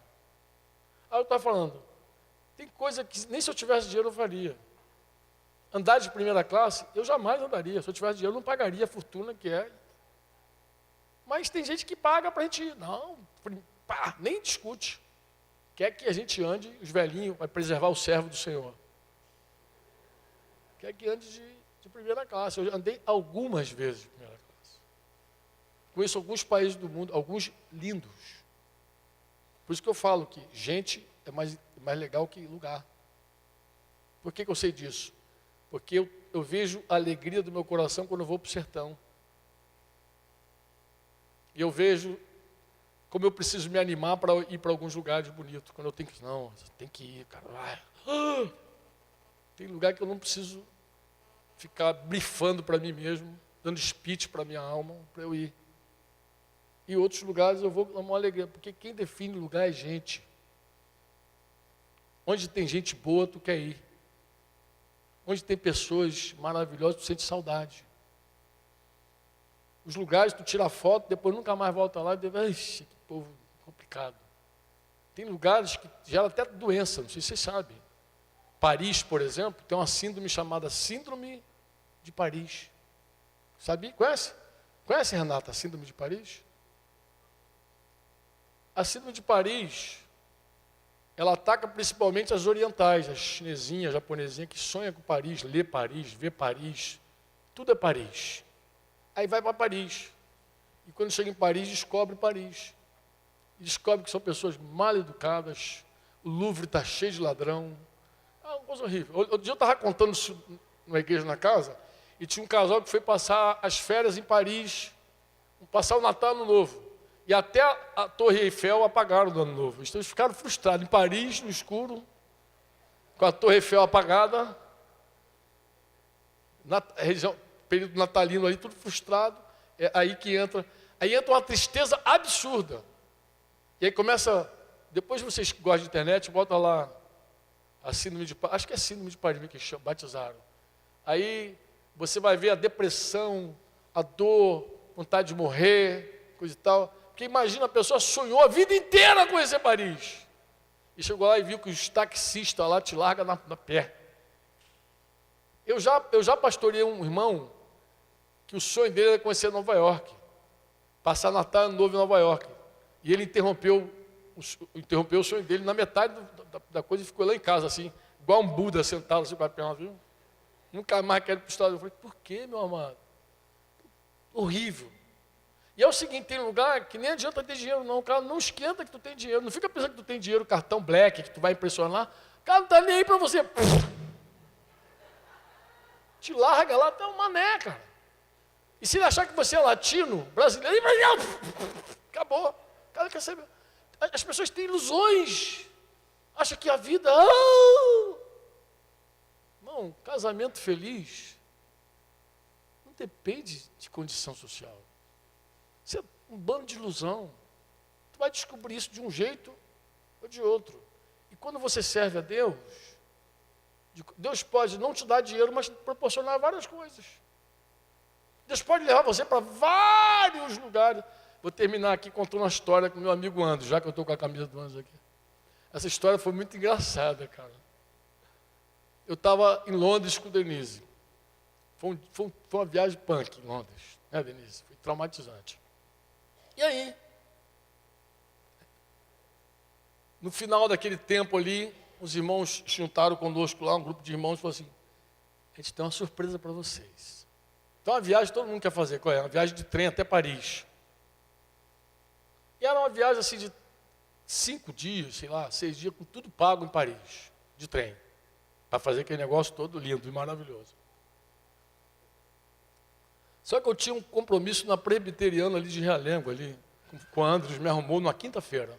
Aí eu estava falando, tem coisa que nem se eu tivesse dinheiro eu faria. Andar de primeira classe, eu jamais andaria. Se eu tivesse dinheiro, eu não pagaria a fortuna que é. Mas tem gente que paga para a gente ir. Não, nem discute. Quer que a gente ande, os velhinhos, vai preservar o servo do Senhor. Quer que ande de primeira classe. Eu andei algumas vezes de primeira classe. Conheço alguns países do mundo, alguns lindos. Por isso que eu falo que gente é mais legal que lugar. Por que eu sei disso? Porque eu vejo a alegria do meu coração quando eu vou para o sertão. E eu vejo como eu preciso me animar para ir para alguns lugares bonitos. Quando eu tenho que... Não, tem que ir, cara. Tem lugar que eu não preciso ficar brifando para mim mesmo, dando speech para minha alma, para eu ir. E outros lugares eu vou com uma alegria, porque quem define o lugar é gente. Onde tem gente boa, tu quer ir. Onde tem pessoas maravilhosas, tu sente saudade. Os lugares, tu tira foto, depois nunca mais volta lá, e ixi, que povo complicado. Tem lugares que geram até doença, não sei se vocês sabem. Paris, por exemplo, tem uma síndrome chamada Síndrome de Paris. Sabia? Conhece? Conhece, Renata, a Síndrome de Paris? A Síndrome de Paris, ela ataca principalmente as orientais, as chinesinhas, japonesinhas, que sonham com Paris, lê Paris, vê Paris, tudo é Paris. Aí vai para Paris. E quando chega em Paris, descobre Paris. E descobre que são pessoas mal educadas, o Louvre está cheio de ladrão. Ah, uma coisa horrível. Outro dia eu estava contando isso numa igreja na casa, e tinha um casal que foi passar as férias em Paris, passar o Natal e Ano Novo. E até a Torre Eiffel apagaram no Ano Novo. Então eles ficaram frustrados. Em Paris, no escuro, com a Torre Eiffel apagada, na região, período natalino ali, tudo frustrado. É aí que entra. Aí entra uma tristeza absurda. E aí começa, depois vocês que gostam de internet, bota lá a síndrome de Paris, acho que é síndrome de Paris que batizaram. Aí você vai ver a depressão, a dor, vontade de morrer, coisa e tal. Porque imagina, a pessoa sonhou a vida inteira conhecer Paris. E chegou lá e viu que os taxistas lá te largam na pé. Eu já pastoreei um irmão que o sonho dele era conhecer Nova York. Passar Natal e Ano Novo em Nova York. E ele interrompeu o sonho dele na metade da coisa e ficou lá em casa, assim, igual um Buda sentado assim com a perna, viu? Nunca mais quero ir para o estado. Eu falei, por que, meu amado? Horrível. E é o seguinte, tem lugar que nem adianta ter dinheiro, não. O cara não esquenta que tu tem dinheiro. Não fica pensando que tu tem dinheiro, cartão black, que tu vai impressionar. O cara não está nem aí para você. Te larga lá, tá um mané, cara. E se ele achar que você é latino, brasileiro, acabou. O cara quer saber. As pessoas têm ilusões. Acham que a vida... Não, casamento feliz não depende de condição social. Isso é um bando de ilusão. Tu vai descobrir isso de um jeito ou de outro. E quando você serve a Deus, Deus pode não te dar dinheiro, mas te proporcionar várias coisas. Deus pode levar você para vários lugares. Vou terminar aqui contando uma história com meu amigo André, já que eu estou com a camisa do André aqui. Essa história foi muito engraçada, cara. Eu estava em Londres com Denise. Foi uma viagem punk em Londres, né, Denise? Foi traumatizante. E aí, no final daquele tempo ali, os irmãos se juntaram conosco lá, um grupo de irmãos, e falou assim, a gente tem uma surpresa para vocês. Então, uma viagem todo mundo quer fazer, qual é? Uma viagem de trem até Paris. E era uma viagem assim de 5 dias, sei lá, 6 dias, com tudo pago em Paris, de trem. Para fazer aquele negócio todo lindo e maravilhoso. Só que eu tinha um compromisso na Presbiteriana ali de Realengo, ali, com o Andres, me arrumou numa quinta-feira.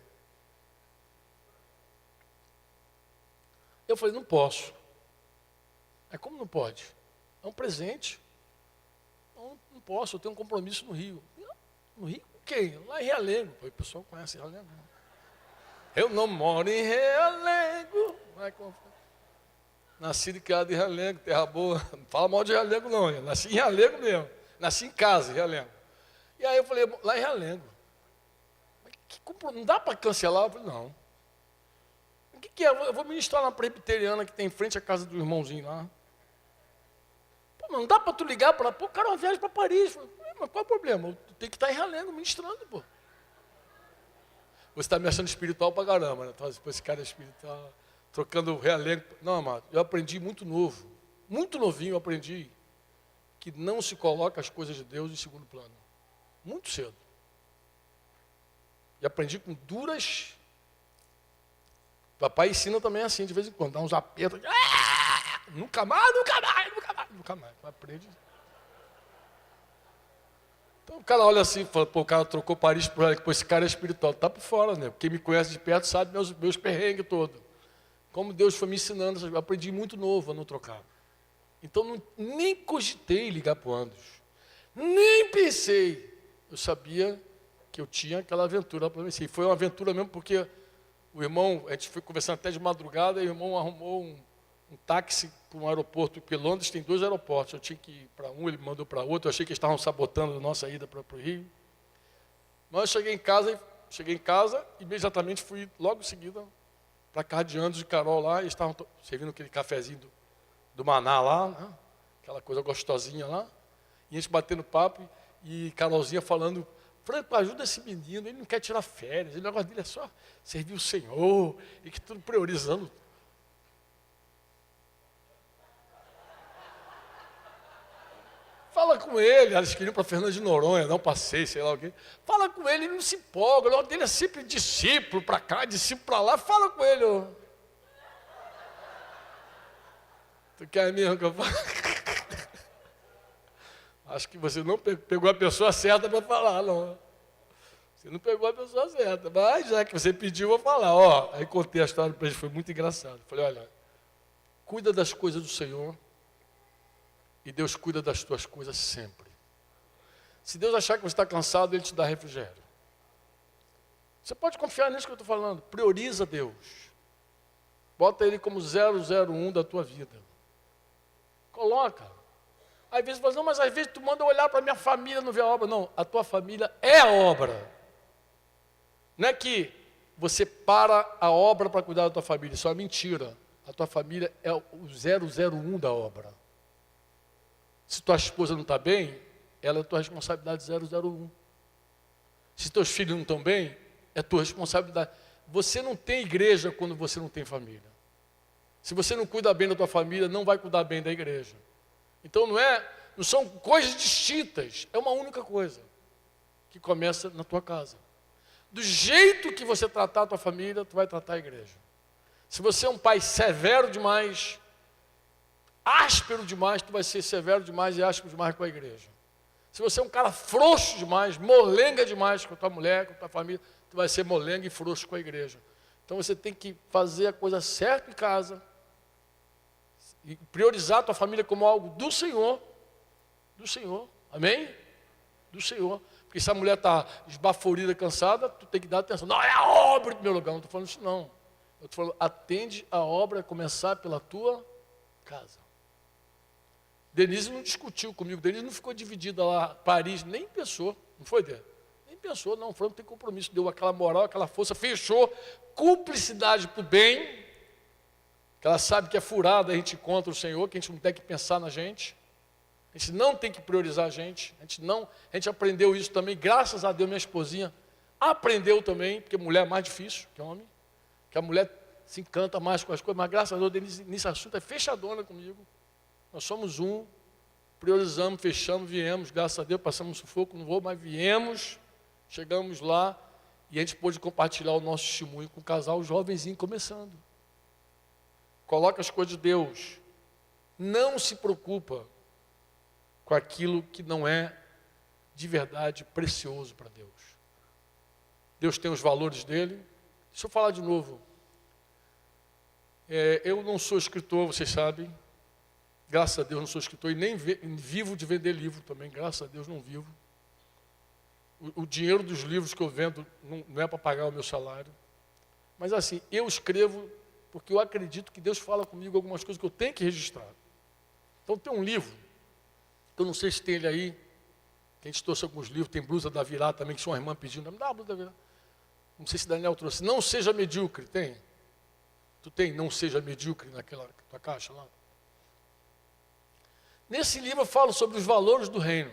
Eu falei, não posso. Aí como não pode? É um presente. Não posso, eu tenho um compromisso no Rio. No Rio? Quem? Lá em Realengo. O pessoal conhece Realengo. Eu não moro em Realengo. Nasci e criado em Realengo, terra boa. Não fala mal de Realengo não, eu nasci em Realengo mesmo. Nasci em casa, em Realengo. E aí eu falei, lá em Realengo. Não dá para cancelar? Eu falei, não. O que é? Eu vou ministrar na Presbiteriana que tem em frente à casa do irmãozinho lá. Pô, mas não dá para tu ligar para... Pô, cara, uma viagem para Paris. Eu falei, mas qual é o problema? Tu tem que estar em Realengo ministrando, pô. Você está me achando espiritual pra caramba, né? Então, esse cara é espiritual, trocando o Realengo. Não, amado, eu aprendi muito novo. Muito novinho eu aprendi que não se coloca as coisas de Deus em segundo plano. Muito cedo. E aprendi com duras... Papai ensina também assim, de vez em quando, dá uns apertos. Nunca mais, nunca mais, nunca mais, nunca mais. Aprende. Então o cara olha assim e fala, pô, o cara trocou Paris por ela, pô, esse cara é espiritual. Tá por fora, né? Quem me conhece de perto sabe meus perrengues todos. Como Deus foi me ensinando, eu aprendi muito novo a não trocar. Então nem cogitei ligar para o Andros. Nem pensei. Eu sabia que eu tinha aquela aventura para vencer. E foi uma aventura mesmo porque o irmão, a gente foi conversando até de madrugada, e o irmão arrumou um táxi para um aeroporto, porque Londres tem 2 aeroportos. Eu tinha que ir para um, ele mandou para outro. Eu achei que eles estavam sabotando a nossa ida para o Rio. Mas eu cheguei em casa, imediatamente fui logo em seguida para cá de Andes e Carol lá, e estavam servindo aquele cafezinho do Maná lá, né? Aquela coisa gostosinha lá, e a gente batendo papo, e Carolzinha falando, Franco, ajuda esse menino, ele não quer tirar férias, o negócio dele é só servir o Senhor, e que tudo priorizando. Fala com ele, eles queriam para Fernando de Noronha, não passei, sei lá o quê. Fala com ele não se empolga, o nome dele é sempre discípulo para cá, discípulo para lá, fala com ele. Ó. Tu quer mesmo que eu fale? Acho que você não pegou a pessoa certa para falar, não. Você não pegou a pessoa certa, mas já que você pediu, eu vou falar. Ó, aí contei a história para ele, foi muito engraçado. Falei, olha, cuida das coisas do Senhor, e Deus cuida das tuas coisas sempre. Se Deus achar que você está cansado, Ele te dá refrigério. Você pode confiar nisso que eu estou falando. Prioriza Deus. Bota Ele como 001 da tua vida. Coloca. Às vezes você fala, não, mas às vezes tu manda eu olhar para a minha família, não vê a obra. Não, a tua família é a obra. Não é que você para a obra para cuidar da tua família. Isso é uma mentira. A tua família é o 001 da obra. Se tua esposa não está bem, ela é tua responsabilidade 001. Se teus filhos não estão bem, é tua responsabilidade. Você não tem igreja quando você não tem família. Se você não cuida bem da tua família, não vai cuidar bem da igreja. Então não são coisas distintas, é uma única coisa, que começa na tua casa. Do jeito que você tratar a tua família, tu vai tratar a igreja. Se você é um pai severo demais, áspero demais, tu vai ser severo demais e áspero demais com a igreja. Se você é um cara frouxo demais, molenga demais com a tua mulher, com a tua família, tu vai ser molenga e frouxo com a igreja. Então você tem que fazer a coisa certa em casa e priorizar a tua família como algo do Senhor, amém? Do Senhor. Porque se a mulher está esbaforida, cansada, tu tem que dar atenção. Não, é a obra em primeiro lugar, não estou falando isso não. Eu estou falando, atende a obra a começar pela tua casa. Denise não discutiu comigo, Denise não ficou dividida lá, Paris, nem pensou, não foi, Dê? Nem pensou, não, o Franco tem compromisso, deu aquela moral, aquela força, fechou, cumplicidade para o bem, que ela sabe que é furada a gente contra o Senhor, que a gente não tem que pensar na gente, a gente não tem que priorizar a gente aprendeu isso também, graças a Deus, minha esposinha aprendeu também, porque mulher é mais difícil que homem, que a mulher se encanta mais com as coisas, mas graças a Deus, Denise, nesse assunto, é fechadona comigo. Nós somos um, priorizamos, fechamos, viemos, graças a Deus, passamos sufoco, não vou, mas viemos, chegamos lá e a gente pôde compartilhar o nosso testemunho com o casal jovenzinho começando. Coloca as coisas de Deus. Não se preocupa com aquilo que não é de verdade precioso para Deus. Deus tem os valores dele. Deixa eu falar de novo. Eu não sou escritor, vocês sabem. Graças a Deus não sou escritor e nem vivo de vender livro também, graças a Deus não vivo. O dinheiro dos livros que eu vendo não é para pagar o meu salário. Mas assim, eu escrevo porque eu acredito que Deus fala comigo algumas coisas que eu tenho que registrar. Então tem um livro, que eu não sei se tem ele aí, que a gente trouxe alguns livros, tem Blusa da Virá também, que sua irmã pedindo, me dá a Blusa da Virá. Não sei se Daniel trouxe. Não seja medíocre, tem? Tu tem Não Seja Medíocre naquela tua caixa lá? Nesse livro eu falo sobre os valores do reino.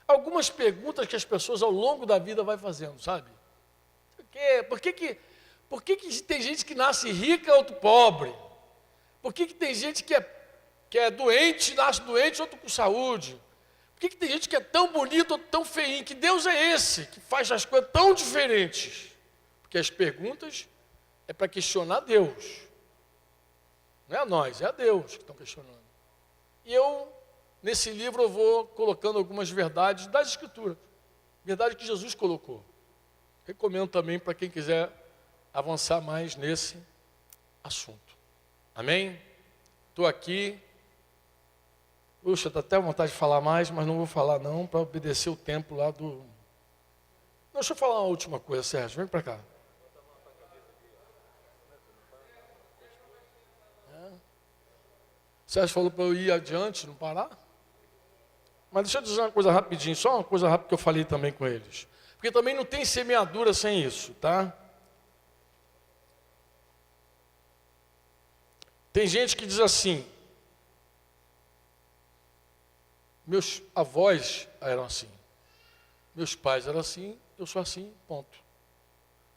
Algumas perguntas que as pessoas ao longo da vida vão fazendo, sabe? Por que tem gente que nasce rica e outro pobre? Por que tem gente que é doente, nasce doente, outro com saúde? Por que tem gente que é tão bonito, outro tão feinho? Que Deus é esse que faz as coisas tão diferentes? Porque as perguntas é para questionar Deus. Não é a nós, é a Deus que estão questionando. E nesse livro, eu vou colocando algumas verdades das Escrituras. Verdade que Jesus colocou. Recomendo também para quem quiser avançar mais nesse assunto. Amém? Estou aqui. Puxa, dá até vontade de falar mais, mas não vou falar não, para obedecer o tempo lá do... Não, deixa eu falar uma última coisa, Sérgio, vem para cá. Sérgio falou para eu ir adiante, não parar. Mas deixa eu dizer uma coisa rapidinho, só uma coisa rápida que eu falei também com eles. Porque também não tem semeadura sem isso, tá? Tem gente que diz assim, meus avós eram assim, meus pais eram assim, eu sou assim, ponto.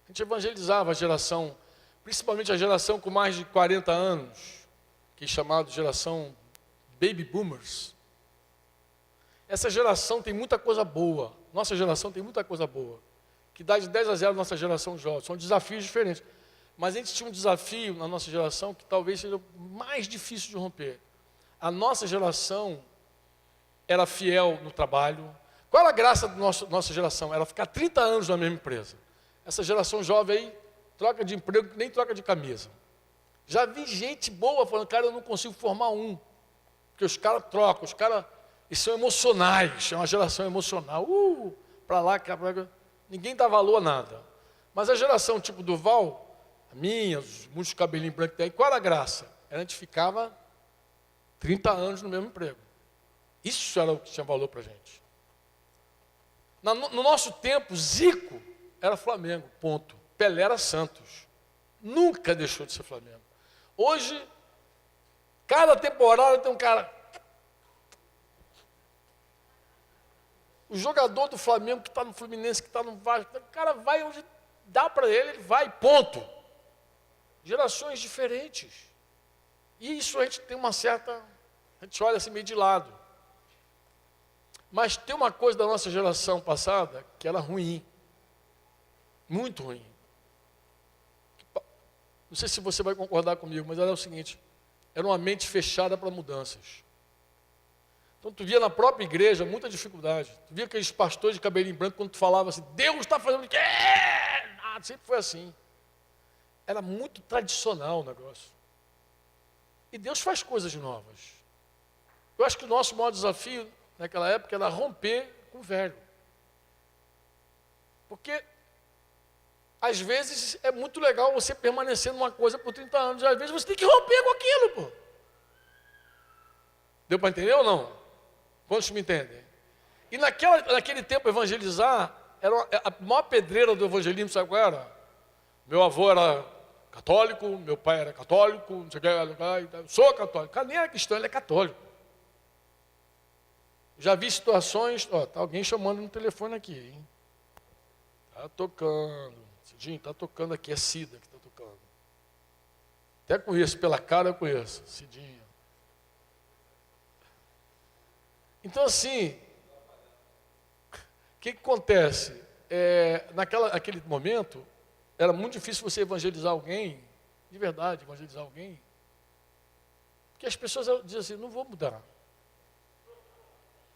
A gente evangelizava a geração, principalmente a geração com mais de 40 anos, que é chamada geração Baby Boomers. Essa geração tem muita coisa boa, nossa geração tem muita coisa boa, que dá de 10-0 nossa geração jovem, são desafios diferentes. Mas a gente tinha um desafio na nossa geração que talvez seja o mais difícil de romper. A nossa geração era fiel no trabalho. Qual era a graça da nossa geração? Era ficar 30 anos na mesma empresa. Essa geração jovem aí, troca de emprego, nem troca de camisa. Já vi gente boa falando, cara, eu não consigo formar um. Porque os caras trocam, os caras são emocionais, é uma geração emocional. Para lá, cá, pra cá. Ninguém dá valor a nada. Mas a geração tipo Duval, a minha, muitos cabelinhos brancos tem, qual era a graça? A gente ficava 30 anos no mesmo emprego. Isso era o que tinha valor para a gente. No nosso tempo, Zico era Flamengo, ponto. Pelé era Santos. Nunca deixou de ser Flamengo. Hoje, cada temporada tem um cara. O jogador do Flamengo que está no Fluminense, que está no Vasco, o cara vai onde dá para ele vai, ponto. Gerações diferentes. E isso a gente tem uma certa... A gente olha assim meio de lado. Mas tem uma coisa da nossa geração passada que era ruim. Muito ruim. Não sei se você vai concordar comigo, mas era o seguinte. Era uma mente fechada para mudanças. Então tu via na própria igreja muita dificuldade. Tu via aqueles pastores de cabelinho branco quando tu falava assim, Deus está fazendo o quê? Nada, sempre foi assim. Era muito tradicional o negócio. E Deus faz coisas novas. Eu acho que o nosso maior desafio naquela época era romper com o velho. Porque às vezes é muito legal você permanecer numa coisa por 30 anos. Às vezes você tem que romper com aquilo, pô. Deu para entender ou não? Quantos me entendem? E naquele tempo evangelizar era a maior pedreira do evangelismo, sabe qual era? Meu avô era católico, meu pai era católico, não sei o que, eu sou católico. O cara nem era cristão, ele é católico. Já vi situações, tá alguém chamando no telefone aqui, hein? Tá tocando, Cidinho, tá tocando aqui, é Cida que tá tocando. Até conheço, pela cara eu conheço, Cidinho. Então assim, o que acontece? Naquele momento, era muito difícil você evangelizar alguém, de verdade, evangelizar alguém, porque as pessoas dizem assim, não vou mudar.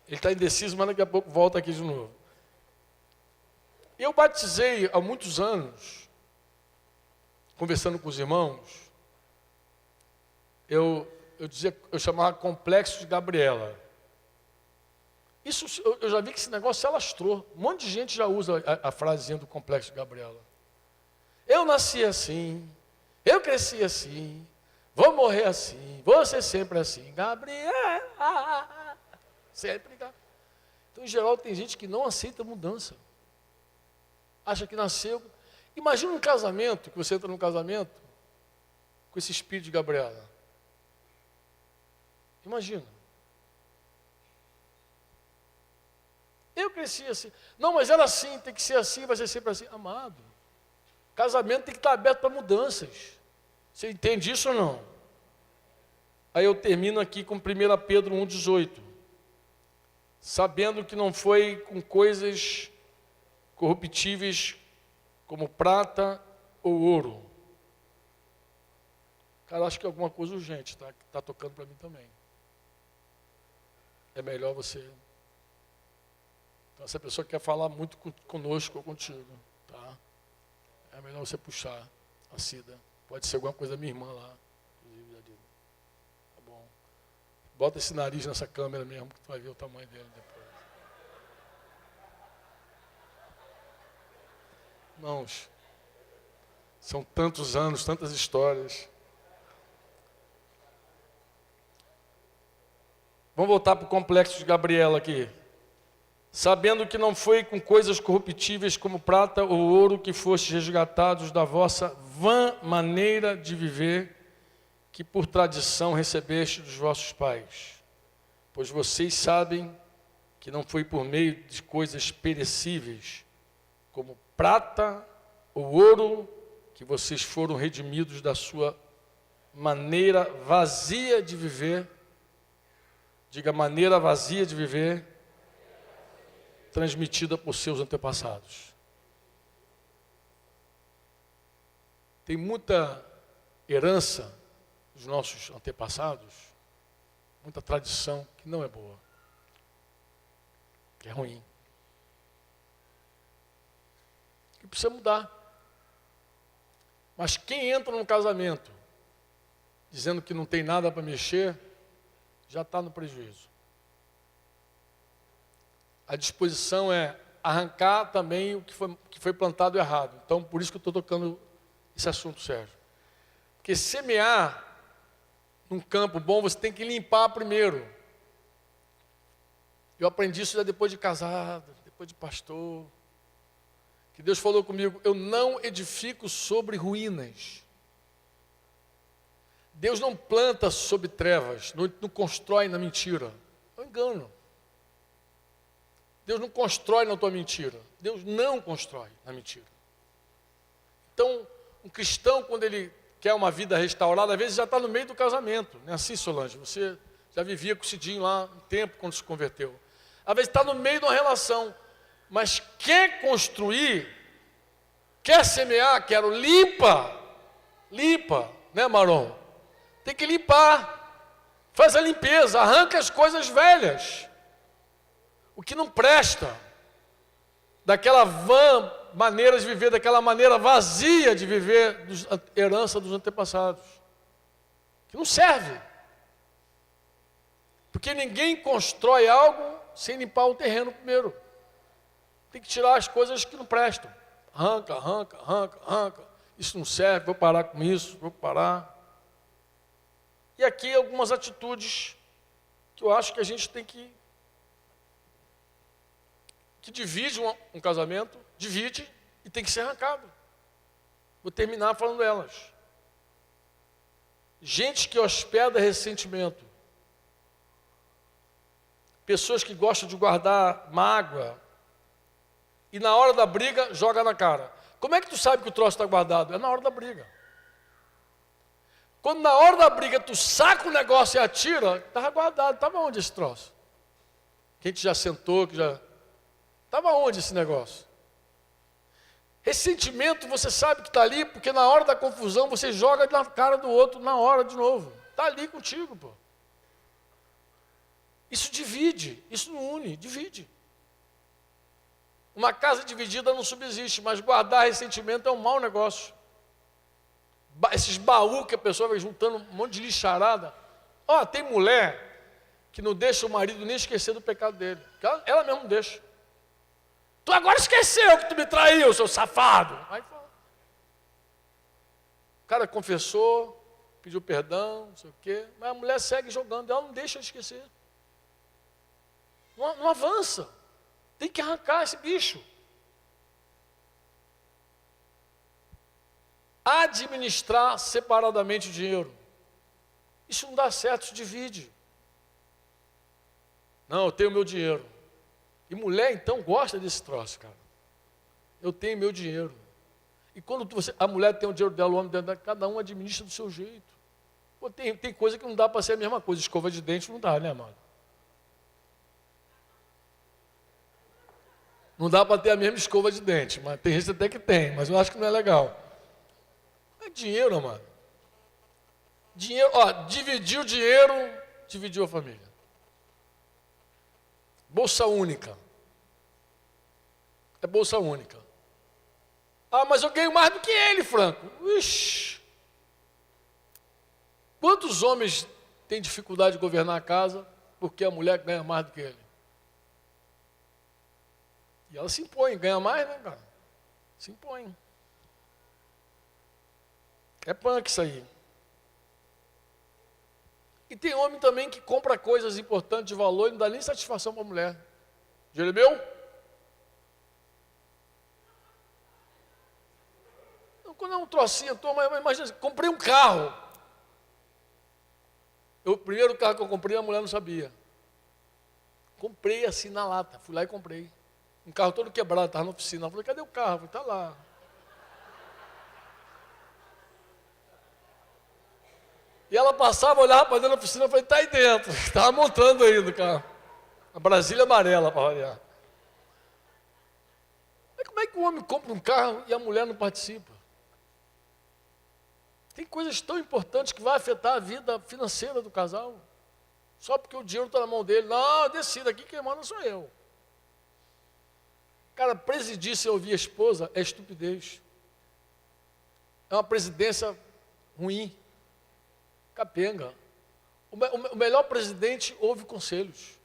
Ele está indeciso, mas daqui a pouco volta aqui de novo. Eu batizei há muitos anos, conversando com os irmãos, eu chamava Complexo de Gabriela. Isso, eu já vi que esse negócio se alastrou. Um monte de gente já usa a frasezinha do Complexo de Gabriela. Eu nasci assim, eu cresci assim, vou morrer assim, vou ser sempre assim. Gabriela, sempre. Então, em geral, tem gente que não aceita mudança. Acha que nasceu. Imagina um casamento, que você entra num casamento com esse espírito de Gabriela. Imagina. Eu cresci assim. Não, mas era assim, tem que ser assim, vai ser sempre assim. Amado, casamento tem que estar aberto para mudanças. Você entende isso ou não? Aí eu termino aqui com 1 Pedro 1,18. Sabendo que não foi com coisas corruptíveis como prata ou ouro. Cara, acho que é alguma coisa urgente, tá? Que está tocando para mim também. É melhor você... Então, essa pessoa quer falar muito conosco ou contigo, tá? É melhor você puxar a Cida. Pode ser alguma coisa da minha irmã lá. Inclusive, tá bom. Bota esse nariz nessa câmera mesmo, que tu vai ver o tamanho dele depois. Irmãos, são tantos anos, tantas histórias. Vamos voltar para o Complexo de Gabriela aqui. Sabendo que não foi com coisas corruptíveis como prata ou ouro que fostes resgatados da vossa vã maneira de viver, que por tradição recebeste dos vossos pais, pois vocês sabem que não foi por meio de coisas perecíveis, como prata ou ouro, que vocês foram redimidos da sua maneira vazia de viver. Diga, maneira vazia de viver, transmitida por seus antepassados. Tem muita herança dos nossos antepassados, muita tradição que não é boa, que é ruim, que precisa mudar. Mas quem entra num casamento dizendo que não tem nada para mexer, já está no prejuízo. A disposição é arrancar também o que foi plantado errado. Então, por isso que eu estou tocando esse assunto, Sérgio. Porque semear num campo bom, você tem que limpar primeiro. Eu aprendi isso já depois de casado, depois de pastor. Que Deus falou comigo, eu não edifico sobre ruínas. Deus não planta sobre trevas, não constrói na mentira. É um engano. Deus não constrói na tua mentira. Deus não constrói na mentira. Então, um cristão, quando ele quer uma vida restaurada, às vezes já está no meio do casamento. Não é assim, Solange? Você já vivia com o Cidinho lá um tempo quando se converteu. Às vezes está no meio de uma relação, mas quer construir, quer semear, quero limpa, né, Marom? Tem que limpar, faz a limpeza, arranca as coisas velhas, o que não presta, daquela vã maneira de viver, daquela maneira vazia de viver, herança dos antepassados, que não serve, porque ninguém constrói algo sem limpar o terreno primeiro, tem que tirar as coisas que não prestam, arranca, isso não serve, vou parar com isso, vou parar. E aqui algumas atitudes que eu acho que a gente tem que divide um casamento, divide e tem que ser arrancado. Vou terminar falando delas. Gente que hospeda ressentimento. Pessoas que gostam de guardar mágoa e na hora da briga joga na cara. Como é que tu sabe que o troço está guardado? É na hora da briga. Quando na hora da briga tu saca o negócio e atira, estava guardado. Estava onde esse troço? Quem já sentou, estava onde esse negócio? Ressentimento você sabe que está ali, porque na hora da confusão você joga na cara do outro na hora de novo. Está ali contigo, pô. Isso divide, isso não une, divide. Uma casa dividida não subsiste, mas guardar ressentimento é um mau negócio. Esses baús que a pessoa vai juntando um monte de lixarada. Tem mulher que não deixa o marido nem esquecer do pecado dele. Ela mesma não deixa. Tu agora esqueceu que tu me traiu, seu safado. Aí fala. O cara confessou, pediu perdão, não sei o quê, mas a mulher segue jogando, ela não deixa de esquecer. Não avança. Tem que arrancar esse bicho. Administrar separadamente o dinheiro. Isso não dá certo, isso divide. Não, eu tenho meu dinheiro. E mulher, então, gosta desse troço, cara. Eu tenho meu dinheiro. E quando a mulher tem o dinheiro dela, o homem dela, cada um administra do seu jeito. Pô, tem coisa que não dá para ser a mesma coisa. Escova de dente não dá, né, amado? Não dá para ter a mesma escova de dente, mas tem gente até que tem, mas eu acho que não é legal. É dinheiro, amado. Dinheiro, dividiu o dinheiro, dividiu a família. Bolsa única. É bolsa única. Mas eu ganho mais do que ele, Franco. Ixi. Quantos homens têm dificuldade de governar a casa porque a mulher ganha mais do que ele? E ela se impõe, ganha mais, né, cara? Se impõe. É punk isso aí. E tem homem também que compra coisas importantes de valor e não dá nem satisfação para a mulher. Dinheiro é meu? Quando é um trocinho, imagina, comprei um carro. O primeiro carro que eu comprei, a mulher não sabia. Comprei assim na lata, fui lá e comprei. Um carro todo quebrado, estava na oficina. Eu falei, cadê o carro? Eu falei, está lá. E ela passava, olhava para dentro da oficina, eu falei, está aí dentro. Estava montando ainda o carro. A Brasília amarela, para variar. Mas como é que o homem compra um carro e a mulher não participa? Tem coisas tão importantes que vai afetar a vida financeira do casal. Só porque o dinheiro está na mão dele. Não, decida aqui, quem manda sou eu. Cara, presidir sem ouvir a esposa é estupidez. É uma presidência ruim. Capenga. O melhor presidente ouve conselhos.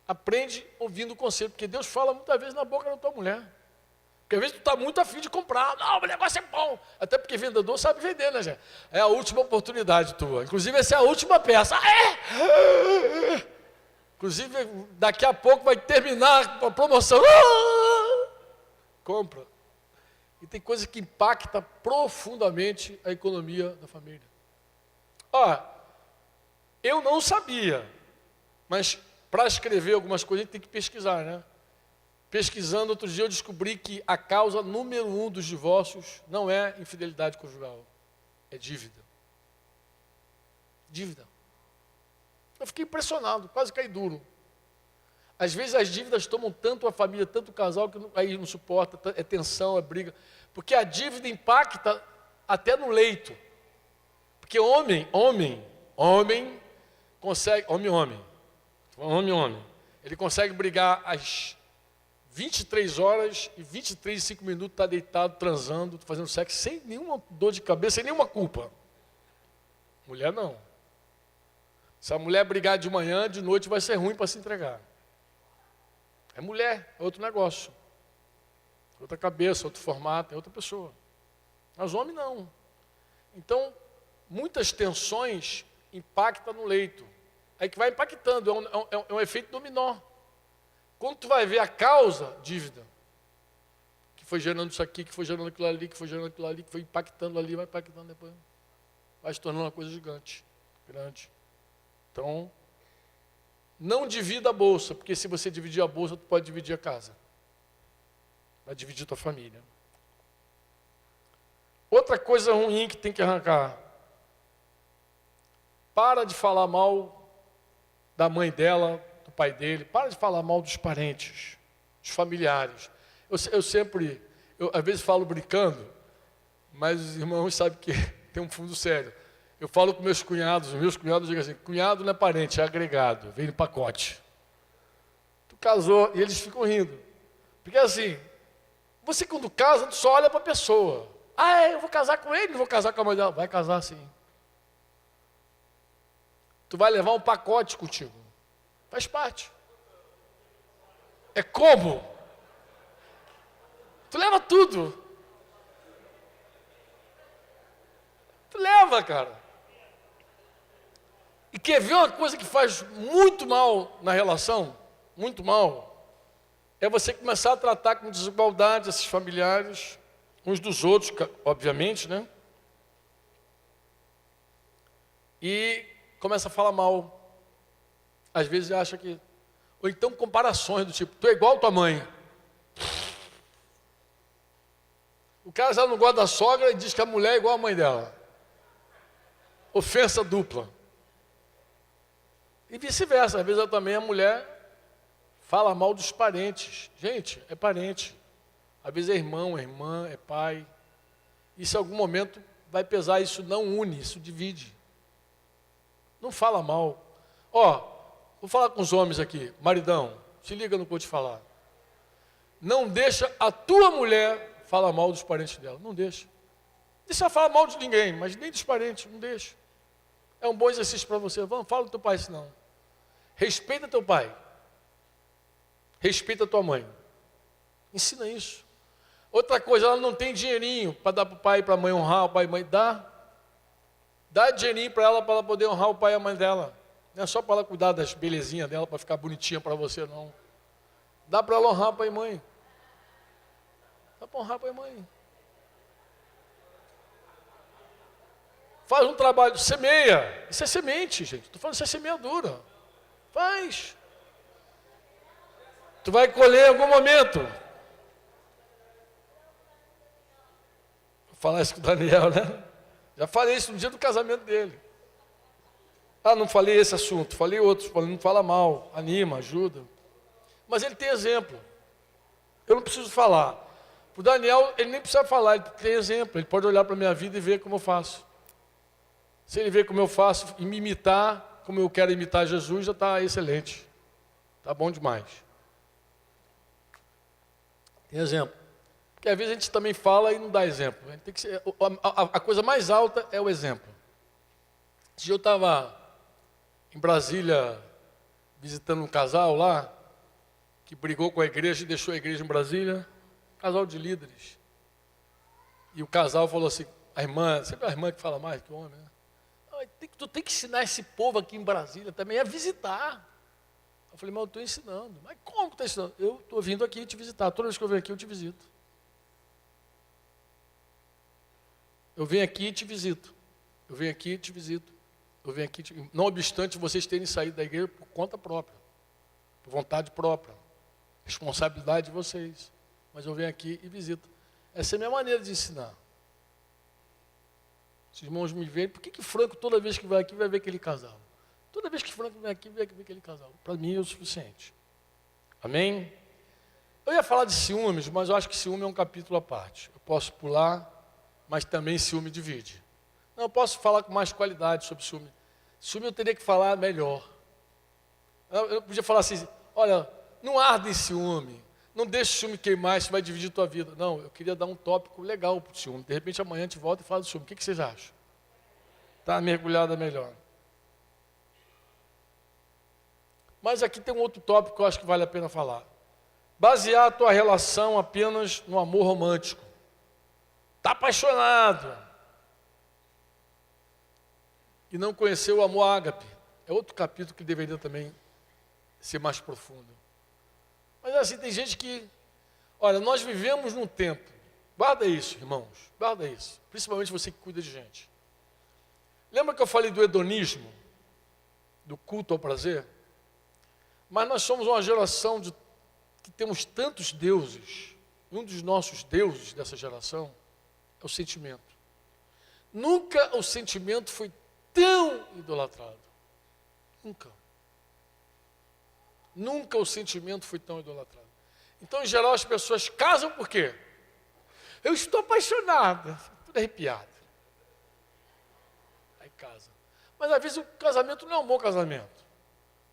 Aprende ouvindo conselho, porque Deus fala muitas vezes na boca da tua mulher. Porque às vezes tu está muito afim de comprar. Não, o negócio é bom. Até porque vendedor sabe vender, né, gente? É a última oportunidade tua. Inclusive, essa é a última peça. Inclusive, daqui a pouco vai terminar a promoção. Compra. E tem coisa que impacta profundamente a economia da família. Eu não sabia, mas para escrever algumas coisas a gente tem que pesquisar, né? Pesquisando, outro dia eu descobri que a causa número 1 dos divórcios não é infidelidade conjugal, é dívida. Dívida. Eu fiquei impressionado, quase caí duro. Às vezes as dívidas tomam tanto a família, tanto o casal, que aí não suporta, é tensão, é briga. Porque a dívida impacta até no leito. Porque homem consegue, homem, ele consegue brigar às 23 horas e 23 e 5 minutos está deitado, transando, fazendo sexo, sem nenhuma dor de cabeça, sem nenhuma culpa. Mulher não. Se a mulher brigar de manhã, de noite vai ser ruim para se entregar. É mulher, é outro negócio. Outra cabeça, outro formato, é outra pessoa. Mas homem não. Então, muitas tensões impactam no leito. Aí que vai impactando, é um efeito dominó. Quando tu vai ver a causa, dívida, que foi gerando isso aqui, que foi gerando aquilo ali, que foi gerando aquilo ali, que foi impactando ali, vai impactando depois. Vai se tornando uma coisa gigante, grande. Então, não divida a bolsa, porque se você dividir a bolsa, tu pode dividir a casa. Vai dividir tua família. Outra coisa ruim que tem que arrancar. Para de falar mal da mãe dela, do pai dele. Para de falar mal dos parentes, dos familiares. Eu sempre, às vezes falo brincando, mas os irmãos sabem que tem um fundo sério. Eu falo com meus cunhados dizem assim, cunhado não é parente, é agregado, vem no pacote. Tu casou, e eles ficam rindo. Porque assim, você quando casa, tu só olha para a pessoa. Eu vou casar com ele, não vou casar com a mãe dela. Vai casar sim. Tu vai levar um pacote contigo. Faz parte. É como? Tu leva tudo. Tu leva, cara. E quer ver uma coisa que faz muito mal na relação? Muito mal. É você começar a tratar com desigualdade esses familiares, uns dos outros, obviamente, né? E começa a falar mal. Às vezes acha que... Ou então comparações do tipo, tu é igual a tua mãe. O cara já não gosta da sogra e diz que a mulher é igual a mãe dela. Ofensa dupla. E vice-versa, às vezes também a mulher fala mal dos parentes. Gente, é parente. Às vezes é irmão, é irmã, é pai. Isso em algum momento vai pesar, isso não une, isso divide. Não fala mal. Vou falar com os homens aqui. Maridão, se liga no que eu vou te falar. Não deixa a tua mulher falar mal dos parentes dela. Não deixa. Não deixa ela falar mal de ninguém, mas nem dos parentes, não deixa. É um bom exercício para você. Vamos, fala do teu pai, senão. Respeita teu pai. Respeita tua mãe. Ensina isso. Outra coisa, ela não tem dinheirinho para dar para o pai e para a mãe honrar o pai e a mãe. Dá dinheirinho para ela poder honrar o pai e a mãe dela. Não é só para ela cuidar das belezinhas dela, para ficar bonitinha para você, não. Dá para ela honrar pai e mãe. Dá para honrar pai e mãe. Faz um trabalho, semeia. Isso é semente, gente. Estou falando, isso é semeadura. Faz. Tu vai colher em algum momento. Vou falar isso com o Daniel, né? Já falei isso no dia do casamento dele. Ah, não falei esse assunto, falei outros. Falei, não fala mal, anima, ajuda. Mas ele tem exemplo. Eu não preciso falar. O Daniel, ele nem precisa falar, ele tem exemplo. Ele pode olhar para a minha vida e ver como eu faço. Se ele ver como eu faço e me imitar, como eu quero imitar Jesus, já está excelente. Está bom demais. Tem exemplo. Porque às vezes a gente também fala e não dá exemplo. Tem que ser, a coisa mais alta é o exemplo. Esse dia eu estava em Brasília visitando um casal lá, que brigou com a igreja e deixou a igreja em Brasília, casal de líderes. E o casal falou assim, a irmã, sempre a irmã que fala mais que o homem, né? Tu tem que ensinar esse povo aqui em Brasília também a visitar. Eu falei, mas eu estou ensinando. Mas como que está ensinando? Eu estou vindo aqui te visitar. Toda vez que eu venho aqui, eu te visito. Eu venho aqui e te visito. Eu venho aqui e te visito. Eu venho aqui, não obstante vocês terem saído da igreja por conta própria, por vontade própria, responsabilidade de vocês. Mas eu venho aqui e visito. Essa é a minha maneira de ensinar. Os irmãos me veem, por que Franco toda vez que vai aqui vai ver aquele casal? Toda vez que Franco vem aqui, vai ver aquele casal. Para mim é o suficiente. Amém? Eu ia falar de ciúmes, mas eu acho que ciúme é um capítulo à parte. Eu posso pular, mas também ciúme divide. Não, eu posso falar com mais qualidade sobre ciúme. Ciúme eu teria que falar melhor. Eu podia falar assim, olha, não arde em ciúme, não deixe o ciúme queimar, isso vai dividir a tua vida. Não, eu queria dar um tópico legal para o ciúme. De repente amanhã a gente volta e fala do ciúme. O que vocês acham? Está mergulhada melhor. Mas aqui tem um outro tópico que eu acho que vale a pena falar. Basear a tua relação apenas no amor romântico. Está apaixonado. E não conheceu o amor ágape. É outro capítulo que deveria também ser mais profundo. Mas assim, tem gente que... Olha, nós vivemos num tempo. Guarda isso, irmãos. Guarda isso. Principalmente você que cuida de gente. Lembra que eu falei do hedonismo? Do culto ao prazer? Mas nós somos uma geração que temos tantos deuses. E um dos nossos deuses dessa geração é o sentimento. Nunca o sentimento foi tão idolatrado. Nunca. Nunca o sentimento foi tão idolatrado. Então, em geral, as pessoas casam por quê? Eu estou apaixonada, tudo arrepiado. Aí casa. Mas às vezes o casamento não é um bom casamento.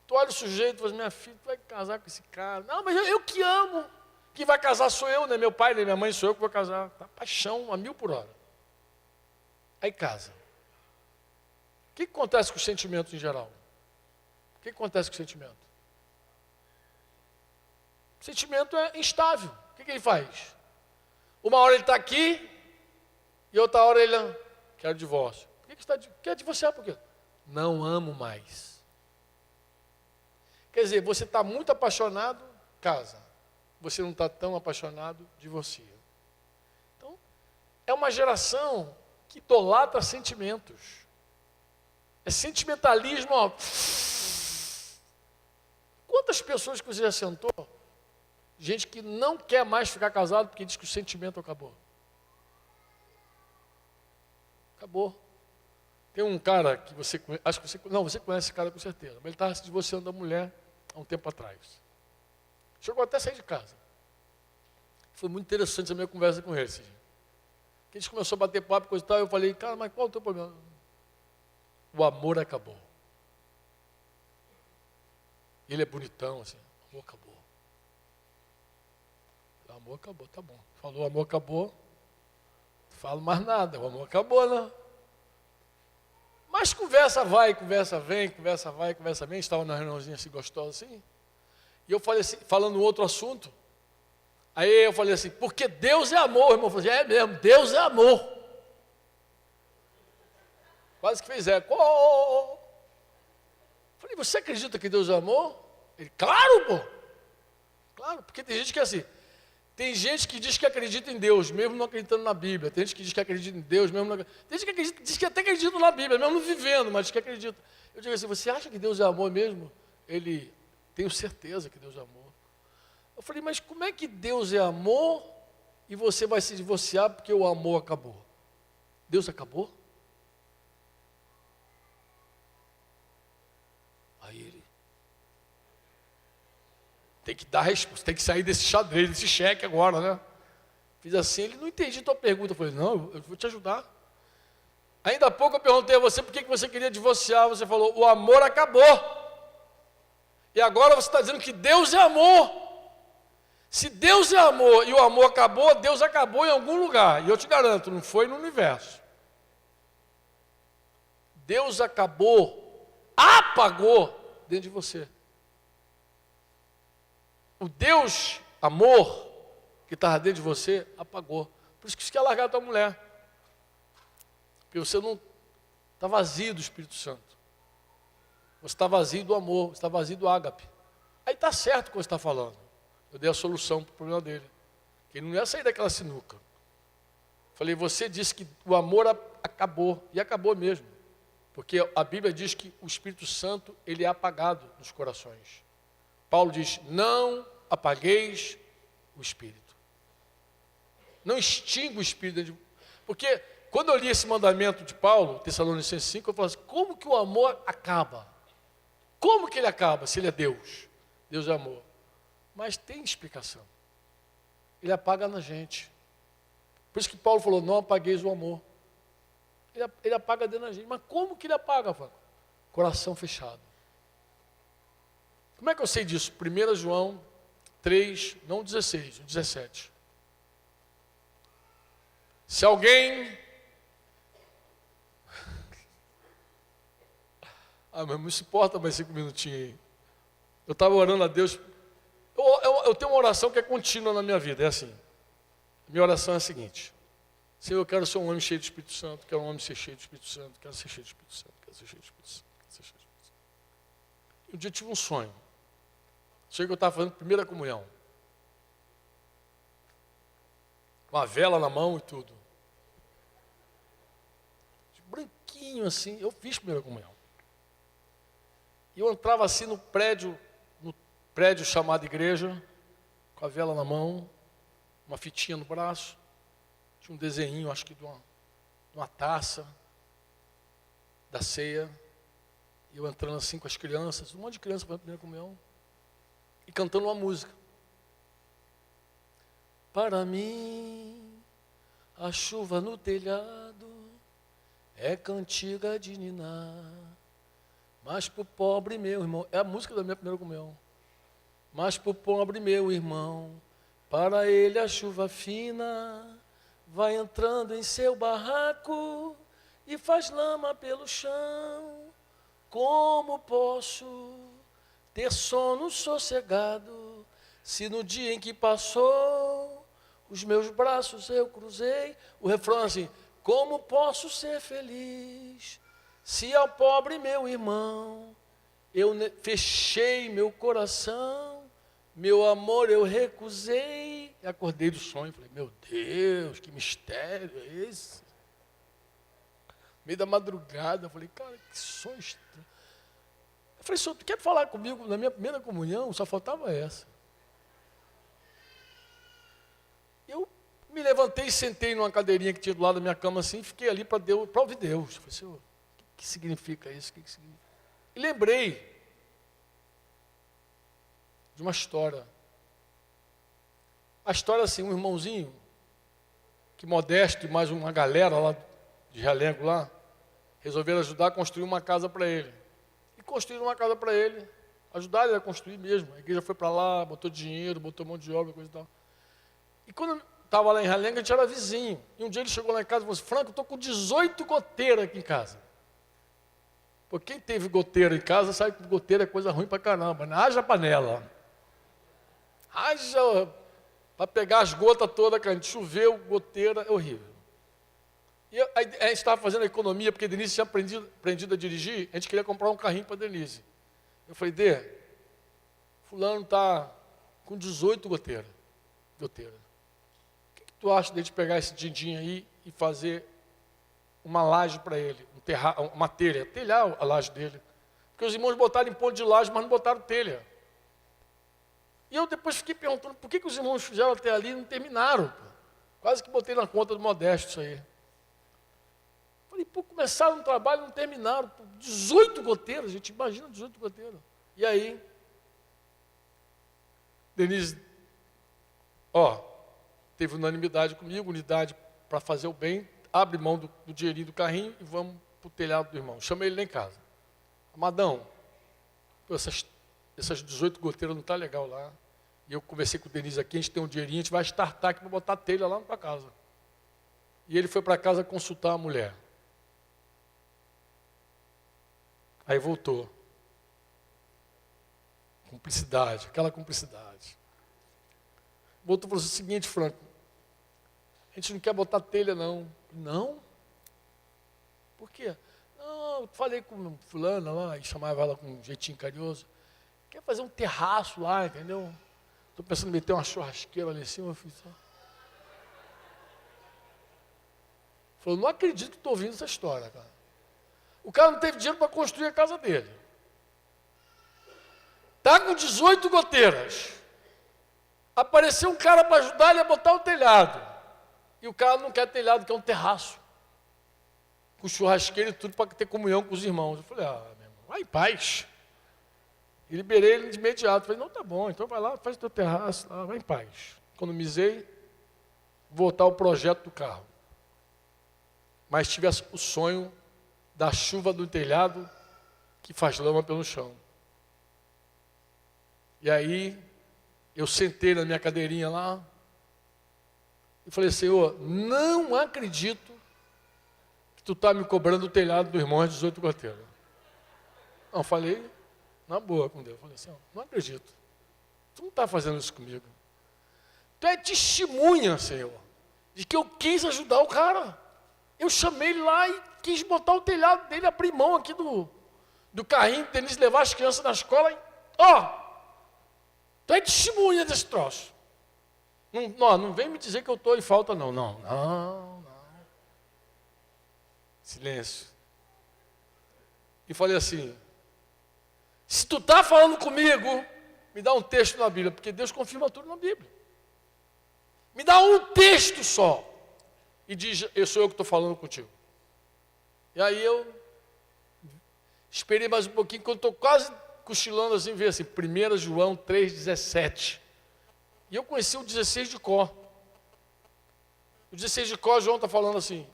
Tu olha o sujeito e fala, minha filha, tu vai casar com esse cara. Não, mas eu que amo. Quem vai casar sou eu, nem meu pai, nem minha mãe, sou eu que vou casar. Tá? Paixão a 1000 por hora. Aí casa. O que acontece com os sentimentos em geral? O que acontece com o sentimento? O sentimento é instável. O que ele faz? Uma hora ele está aqui e outra hora ele quer divórcio. Por que você quer divorciar? Por quê? Não amo mais. Quer dizer, você está muito apaixonado, casa. Você não está tão apaixonado, divorcia. Então, é uma geração que idolatra sentimentos. É sentimentalismo, ó. Quantas pessoas que você já sentou? Gente que não quer mais ficar casado porque diz que o sentimento acabou. Acabou. Tem um cara que você conhece, acho que você conhece esse cara com certeza, mas ele estava se divorciando da mulher há um tempo atrás. Chegou até a sair de casa. Foi muito interessante a minha conversa com ele. A gente começou a bater papo, coisa e tal, eu falei, cara, mas qual é o teu problema? O amor acabou. Ele é bonitão, assim, o amor acabou. O amor acabou, tá bom. Falou, o amor acabou, não falo mais nada, o amor acabou, né? Mas conversa vai, conversa vem, conversa vai, conversa vem. Estava na reuniãozinha assim, gostosa assim. E eu falei assim, falando outro assunto. Aí eu falei assim, porque Deus é amor. O irmão falou assim, é mesmo, Deus é amor. Quase que fez eco. Falei, você acredita que Deus é amor? Ele, claro, pô. Claro, porque tem gente que é assim, Tem gente que diz que acredita em Deus, mesmo não acreditando na Bíblia. Tem gente que diz que acredita em Deus, mesmo não... Tem gente que diz que até acredita na Bíblia, mesmo não vivendo, mas que acredita. Eu digo assim, você acha que Deus é amor mesmo? Ele, tenho certeza que Deus é amor. Eu falei, mas como é que Deus é amor e você vai se divorciar porque o amor acabou? Deus acabou? Aí ele tem que dar resposta, tem que sair desse xadrez, desse cheque agora, né? Fiz assim, ele não entendi a tua pergunta. Eu falei, não, eu vou te ajudar. Ainda há pouco eu perguntei a você por que você queria divorciar. Você falou, o amor acabou. E agora você está dizendo que Deus é amor. Se Deus é amor e o amor acabou, Deus acabou em algum lugar. E eu te garanto, não foi no universo. Deus acabou, apagou dentro de você. O Deus, amor, que estava dentro de você, apagou. Por isso que você quer largar a tua mulher. Porque você não está vazio do Espírito Santo. Você está vazio do amor, você está vazio do ágape. Aí está certo o que você está falando. Eu dei a solução para o problema dele. Que ele não ia sair daquela sinuca. Falei, você disse que o amor acabou. E acabou mesmo. Porque a Bíblia diz que o Espírito Santo, ele é apagado nos corações. Paulo diz, não apagueis o Espírito. Não extinga o Espírito. Porque quando eu li esse mandamento de Paulo, Tessalonicenses 5, eu falo assim, como que o amor acaba? Como que ele acaba se ele é Deus? Deus é amor. Mas tem explicação. Ele apaga na gente. Por isso que Paulo falou, não apagueis o amor. Ele apaga dentro da gente. Mas como que ele apaga, Fábio? Coração fechado. Como é que eu sei disso? 1 João 3, não 16, 17. Se alguém... mas não se importa mais 5 minutinhos aí. Eu estava orando a Deus. Eu tenho uma oração que é contínua na minha vida, é assim. Minha oração é a seguinte. Senhor, eu quero ser um homem cheio do Espírito Santo, quero um homem ser cheio do Espírito Santo, quero ser cheio do Espírito Santo, quero ser cheio do Espírito Santo, quero ser cheio do Espírito Santo. Um dia eu tive um sonho. Sonho que eu estava fazendo primeira comunhão. Com a vela na mão e tudo. Branquinho assim, eu fiz primeira comunhão. E eu entrava assim no prédio chamado igreja, com a vela na mão, uma fitinha no braço, tinha um desenho, acho que de uma taça da ceia, e eu entrando assim com as crianças, um monte de criança fazendo primeira comunhão, e cantando uma música. Para mim, a chuva no telhado é cantiga de ninar, mas pro pobre meu irmão, é a música da minha primeira comunhão. Mas pro pobre meu irmão, para ele a chuva fina vai entrando em seu barraco e faz lama pelo chão. Como posso ter sono sossegado se no dia em que passou os meus braços eu cruzei? O refrão é assim, como posso ser feliz se ao pobre meu irmão eu fechei meu coração, meu amor eu recusei? E acordei do sonho, falei, meu Deus, que mistério é esse? No meio da madrugada, eu falei, cara, que sonho estranho. Eu falei, senhor, tu quer falar comigo na minha primeira comunhão? Só faltava essa. Eu me levantei e sentei numa cadeirinha que tinha do lado da minha cama assim, e fiquei ali para ouvir Deus. Eu falei, senhor, o que significa isso? O que significa? E lembrei de uma história. A história assim, um irmãozinho, que Modesto e mais uma galera lá de Realengo lá, resolveram ajudar a construir uma casa para ele. E construíram uma casa para ele, ajudaram ele a construir mesmo. A igreja foi para lá, botou dinheiro, botou um monte de obra, coisa e tal. E quando eu estava lá em Realengo, a gente era vizinho. E um dia ele chegou lá em casa e falou assim, Franco, eu estou com 18 goteiras aqui em casa. Pô, quem teve goteira em casa sabe que goteira é coisa ruim pra caramba, né? Haja panela. Haja para pegar as gotas todas, cara. Choveu, goteira, é horrível. E a gente estava fazendo economia, porque a Denise tinha aprendido a dirigir, a gente queria comprar um carrinho para a Denise. Eu falei, Dê, fulano está com 18 goteiras. tu acha de a gente pegar esse din-din aí e fazer uma laje para ele, uma telha, telhar a laje dele? Porque os irmãos botaram em ponto de laje, mas não botaram telha. E eu depois fiquei perguntando, por que os irmãos fizeram até ali e não terminaram? Pô? Quase que botei na conta do Modesto isso aí. Falei, pô, começaram um trabalho e não terminaram. Pô, 18 goteiras, gente, imagina 18 goteiras. E aí, Denise, teve unanimidade comigo, unidade para fazer o bem, abre mão do dinheirinho do carrinho e vamos para o telhado do irmão. Chamei ele lá em casa. Amadão, pô, essas 18 goteiras não tá legal lá. E eu conversei com o Denise aqui, a gente tem um dinheirinho, a gente vai startar aqui para botar a telha lá na tua casa. E ele foi para casa consultar a mulher. Aí voltou. Cumplicidade, aquela cumplicidade. Voltou e falou o seguinte, Franco, a gente não quer botar telha não. Não? Por quê? Não, eu falei com fulana lá, e chamava ela com um jeitinho carinhoso. Quer fazer um terraço lá, entendeu? Estou pensando em meter uma churrasqueira ali em cima. Falou, não acredito que estou ouvindo essa história, cara. O cara não teve dinheiro para construir a casa dele. Está com 18 goteiras. Apareceu um cara para ajudar ele a botar o telhado. E o cara não quer telhado, quer um terraço. Com churrasqueira e tudo para ter comunhão com os irmãos. Eu falei, meu irmão, vai em paz. E liberei ele de imediato. Falei, não, tá bom, então vai lá, faz o teu terraço, lá, vai em paz. Economizei, voltar ao projeto do carro. Mas tive o sonho da chuva do telhado que faz lama pelo chão. E aí, eu sentei na minha cadeirinha lá e falei, Senhor, não acredito que tu está me cobrando o telhado do irmão às 18 goteiras. Não, falei na boa com Deus. Falei assim, não acredito. Tu não está fazendo isso comigo. Tu é testemunha, Senhor, de que eu quis ajudar o cara. Eu chamei ele lá e quis botar o telhado dele, abrir mão aqui do carrinho, Denise levar as crianças na escola. Tu é testemunha desse troço. Não vem me dizer que eu estou em falta, não. Não. Silêncio. E falei assim, se tu está falando comigo, me dá um texto na Bíblia, porque Deus confirma tudo na Bíblia. Me dá um texto só. E diz, sou eu que estou falando contigo. E aí eu esperei mais um pouquinho, quando estou quase cochilando assim, veio assim, 1 João 3,17. E eu conheci o 16 de cor. O 16 de cor, João está falando assim,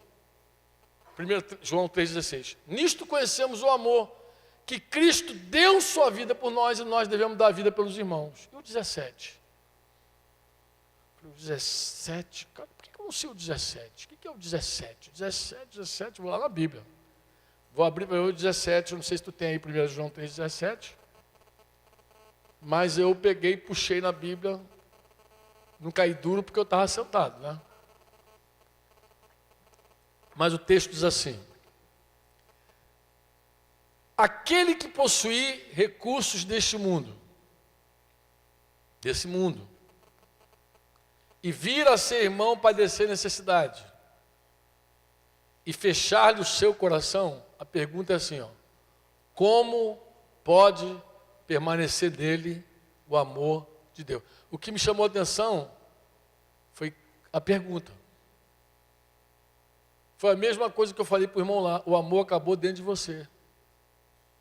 1 João 3,16. Nisto conhecemos o amor, que Cristo deu sua vida por nós e nós devemos dar a vida pelos irmãos. E o 17? O 17, cara, por que eu não sei o 17? O que é o 17? 17, vou lá na Bíblia. Vou abrir para o 17, eu não sei se tu tem aí 1 João 3,17. Mas eu peguei, puxei na Bíblia, não caí duro porque eu estava sentado, né? Mas o texto diz assim, aquele que possuir recursos desse mundo, e vir a ser irmão padecer necessidade, e fechar-lhe o seu coração, a pergunta é assim, como pode permanecer dele o amor de Deus? O que me chamou a atenção foi a pergunta. Foi a mesma coisa que eu falei para o irmão lá, o amor acabou dentro de você.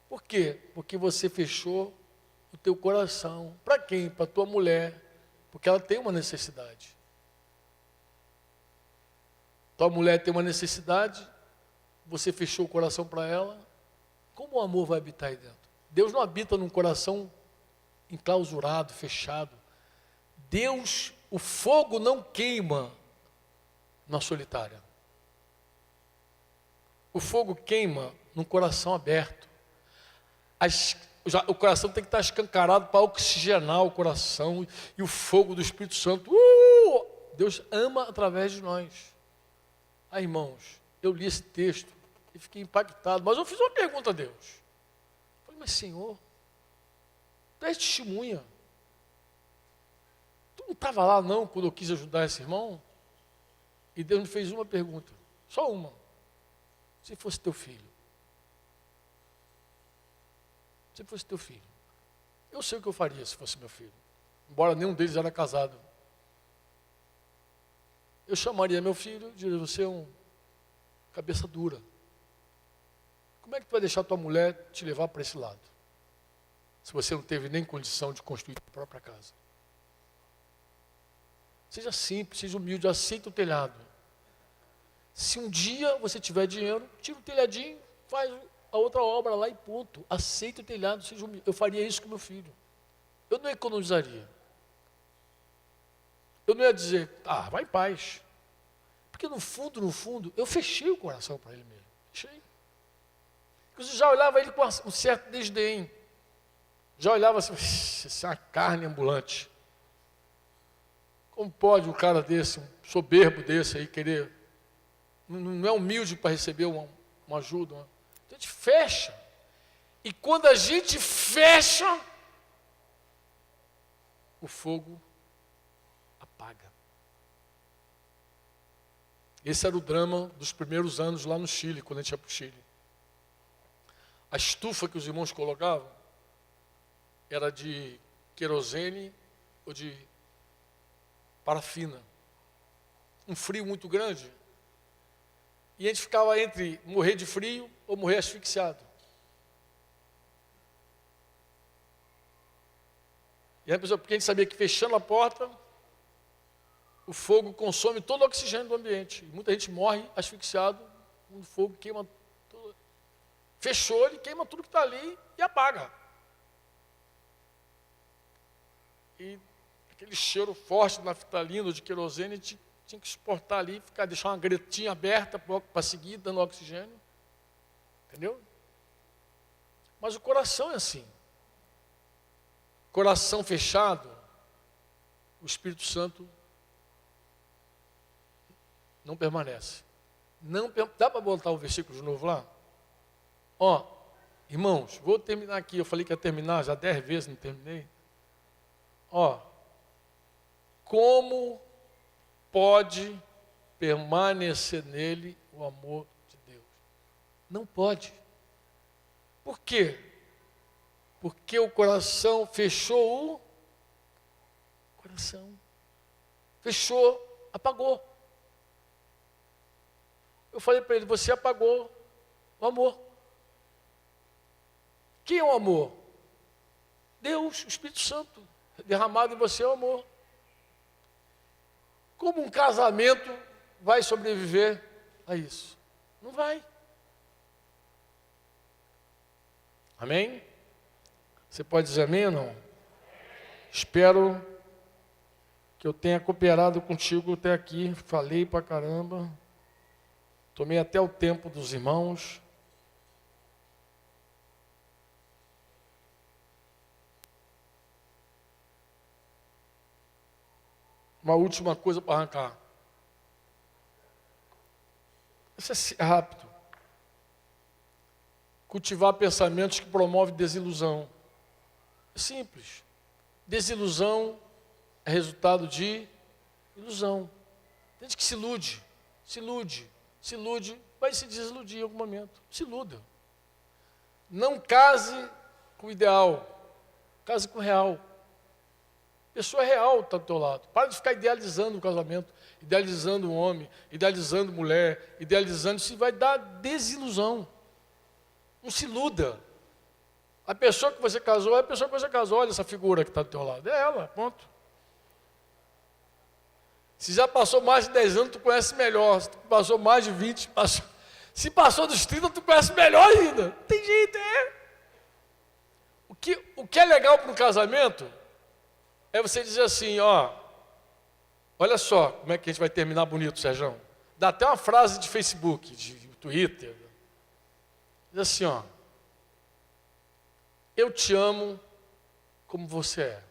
Por quê? Porque você fechou o teu coração. Para quem? Para a tua mulher. Porque ela tem uma necessidade. Tua mulher tem uma necessidade, você fechou o coração para ela. Como o amor vai habitar aí dentro? Deus não habita num coração enclausurado, fechado. Deus, o fogo não queima na solitária. O fogo queima num coração aberto. O coração tem que estar escancarado para oxigenar o coração e o fogo do Espírito Santo. Deus ama através de nós. Irmãos, eu li esse texto e fiquei impactado, mas eu fiz uma pergunta a Deus. Falei, mas Senhor, tu és testemunha. Tu não estava lá não quando eu quis ajudar esse irmão? E Deus me fez uma pergunta, só uma. Se fosse teu filho. Se fosse teu filho. Eu sei o que eu faria se fosse meu filho. Embora nenhum deles era casado. Eu chamaria meu filho e diria, você é um cabeça dura. Como é que tu vai deixar tua mulher te levar para esse lado? Se você não teve nem condição de construir a própria casa. Seja simples, seja humilde, aceita o telhado. Se um dia você tiver dinheiro, tira o telhadinho, faz a outra obra lá e ponto. Aceita o telhado, seja humilde. Eu faria isso com meu filho. Eu não economizaria. Eu não ia dizer, vai em paz. Porque no fundo, eu fechei o coração para ele mesmo. Fechei. Eu já olhava ele com um certo desdém. Já olhava assim, isso é uma carne ambulante. Como pode um cara desse, um soberbo desse aí, querer... Não é humilde para receber uma ajuda. Então a gente fecha. E quando a gente fecha, o fogo apaga. Esse era o drama dos primeiros anos lá no Chile, quando a gente ia para o Chile. A estufa que os irmãos colocavam era de querosene ou de parafina. Um frio muito grande. E a gente ficava entre morrer de frio ou morrer asfixiado. E a pessoa, porque a gente sabia que fechando a porta, o fogo consome todo o oxigênio do ambiente. E muita gente morre asfixiado, o fogo queima tudo. Fechou, ele queima tudo que está ali e apaga. E aquele cheiro forte de naftalina, de querosene, tinha que suportar ali, deixar uma gretinha aberta para seguir dando oxigênio. Entendeu? Mas o coração é assim. Coração fechado, o Espírito Santo não permanece. Dá para botar o versículo de novo lá? Irmãos, vou terminar aqui. Eu falei que ia terminar, já 10 vezes não terminei. Como pode permanecer nele o amor de Deus? Não pode. Por quê? Porque o coração fechou o coração. Fechou, apagou. Eu falei para ele, você apagou o amor. Quem é o amor? Deus, o Espírito Santo. Derramado em você é o amor. Como um casamento vai sobreviver a isso? Não vai. Amém? Você pode dizer amém ou não? Espero que eu tenha cooperado contigo até aqui. Falei pra caramba. Tomei até o tempo dos irmãos. Uma última coisa para arrancar. Isso é rápido. Cultivar pensamentos que promovem desilusão. É simples. Desilusão é resultado de ilusão. Tem gente que se ilude, vai se desiludir em algum momento. Se iluda. Não case com o ideal, case com o real. Pessoa real está do teu lado. Para de ficar idealizando o casamento, idealizando o homem, idealizando mulher, idealizando. Isso vai dar desilusão. Não se iluda. A pessoa que você casou é a pessoa que você casou. Olha essa figura que está do teu lado. É ela, ponto. Se já passou mais de 10 anos, tu conhece melhor. Se tu passou mais de 20, se passou dos 30, tu conhece melhor ainda. Tem jeito, é. O que é legal para um casamento é você dizer assim, olha só como é que a gente vai terminar bonito, Sérgio. Dá até uma frase de Facebook, de Twitter. Diz assim, eu te amo como você é.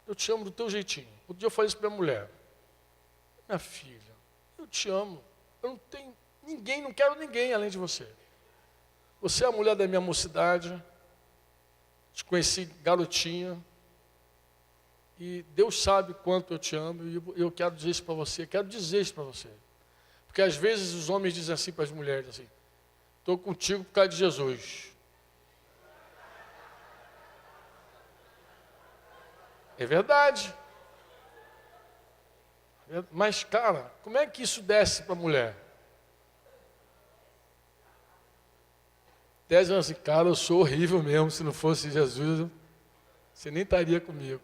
Eu te amo do teu jeitinho. Outro dia eu falei isso para minha mulher. Minha filha, eu te amo. Eu não tenho ninguém, não quero ninguém além de você. Você é a mulher da minha mocidade. Te conheci garotinha. E Deus sabe quanto eu te amo, e eu quero dizer isso para você, quero dizer isso para você. Porque às vezes os homens dizem assim para as mulheres, assim, estou contigo por causa de Jesus. É verdade. Mas, cara, como é que isso desce para a mulher? Desce assim, cara, eu sou horrível mesmo, se não fosse Jesus, você nem estaria comigo.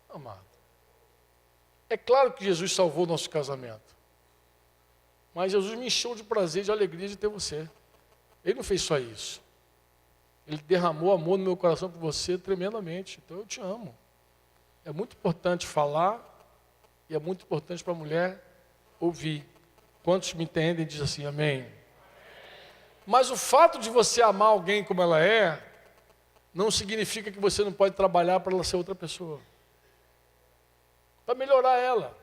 Amado, é claro que Jesus salvou o nosso casamento. Mas Jesus me encheu de prazer, de alegria de ter você. Ele não fez só isso. Ele derramou amor no meu coração por você tremendamente. Então eu te amo. É muito importante falar e é muito importante para a mulher ouvir. Quantos me entendem diz assim, amém. Mas o fato de você amar alguém como ela é, não significa que você não pode trabalhar para ela ser outra pessoa. Para melhorar ela.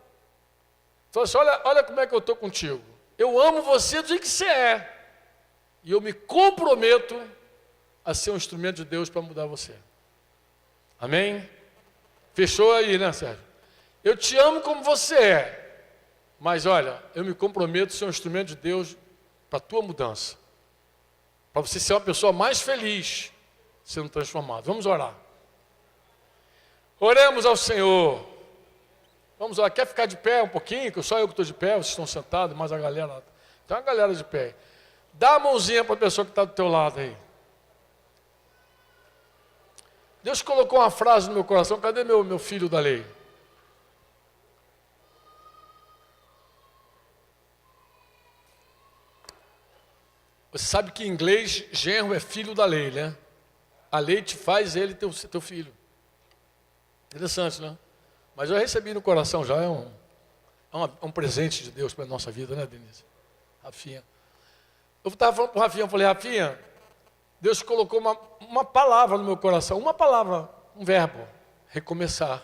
Então assim, olha como é que eu estou contigo. Eu amo você do jeito que você é. E eu me comprometo a ser um instrumento de Deus para mudar você. Amém? Fechou aí, né, Sérgio? Eu te amo como você é. Mas olha, eu me comprometo a ser um instrumento de Deus para a tua mudança. Para você ser uma pessoa mais feliz sendo transformado. Vamos orar. Oremos ao Senhor. Vamos lá, quer ficar de pé um pouquinho? Que só eu que estou de pé, vocês estão sentados, mas a galera, tem uma galera de pé. Dá a mãozinha para a pessoa que está do teu lado aí. Deus colocou uma frase no meu coração, cadê meu filho da lei? Você sabe que em inglês, genro é filho da lei, né? A lei te faz ele teu filho. Interessante, né? Mas eu recebi no coração já, é um presente de Deus para a nossa vida, né, Denise? Rafinha. Eu estava falando para o Rafinha, eu falei, Rafinha, Deus colocou uma palavra no meu coração, uma palavra, um verbo, recomeçar.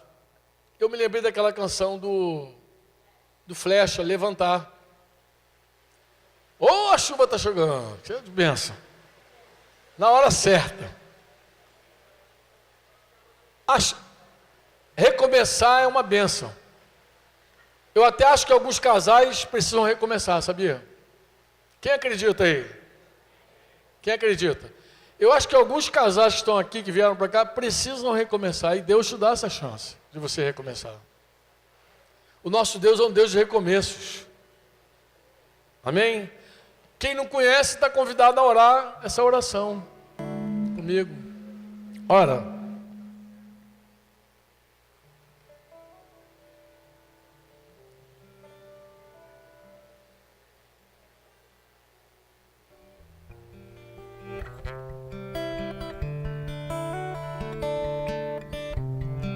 Eu me lembrei daquela canção do Flecha, Levantar. Oh, a chuva está chegando, cheia de bênção. Na hora certa. Recomeçar é uma bênção. Eu até acho que alguns casais precisam recomeçar, sabia? Quem acredita aí? Quem acredita? Eu acho que alguns casais que estão aqui, que vieram para cá, precisam recomeçar. E Deus te dá essa chance de você recomeçar. O nosso Deus é um Deus de recomeços. Amém? Quem não conhece está convidado a orar essa oração comigo. Ora.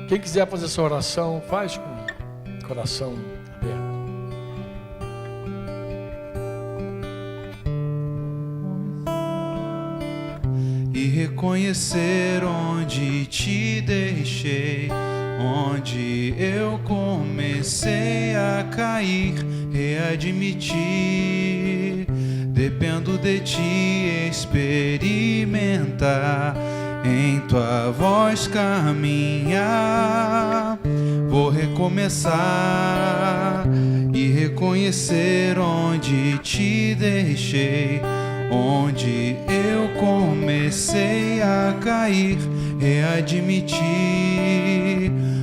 Quem quiser fazer essa oração, faz com o coração aberto. E reconhecer onde te deixei, onde eu comecei a cair, readmitir. Dependo de ti experimentar, em tua voz caminhar. Vou recomeçar e reconhecer onde te deixei, onde eu comecei a cair, readmitir.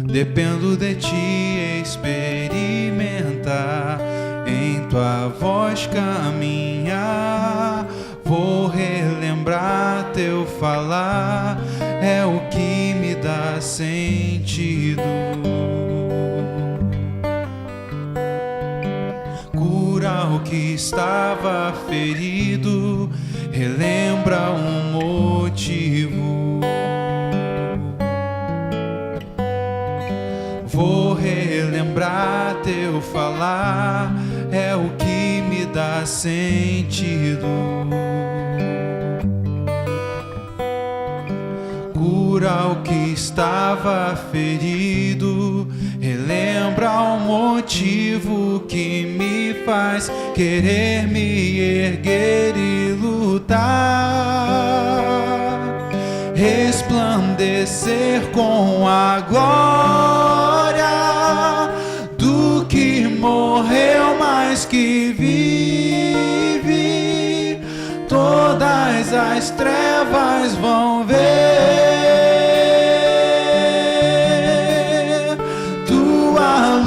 Dependo de ti experimentar, em tua voz caminhar. Vou relembrar teu falar, é o que me dá sentido. Cura o que estava ferido, relembra um motivo. Vou relembrar teu falar, é o que me dá sentido. Cura o que estava ferido, relembra o motivo que me faz querer me erguer e lutar. Resplandecer resplandecer com a glória do que morreu, mas que vive. Todas as trevas vão ver tua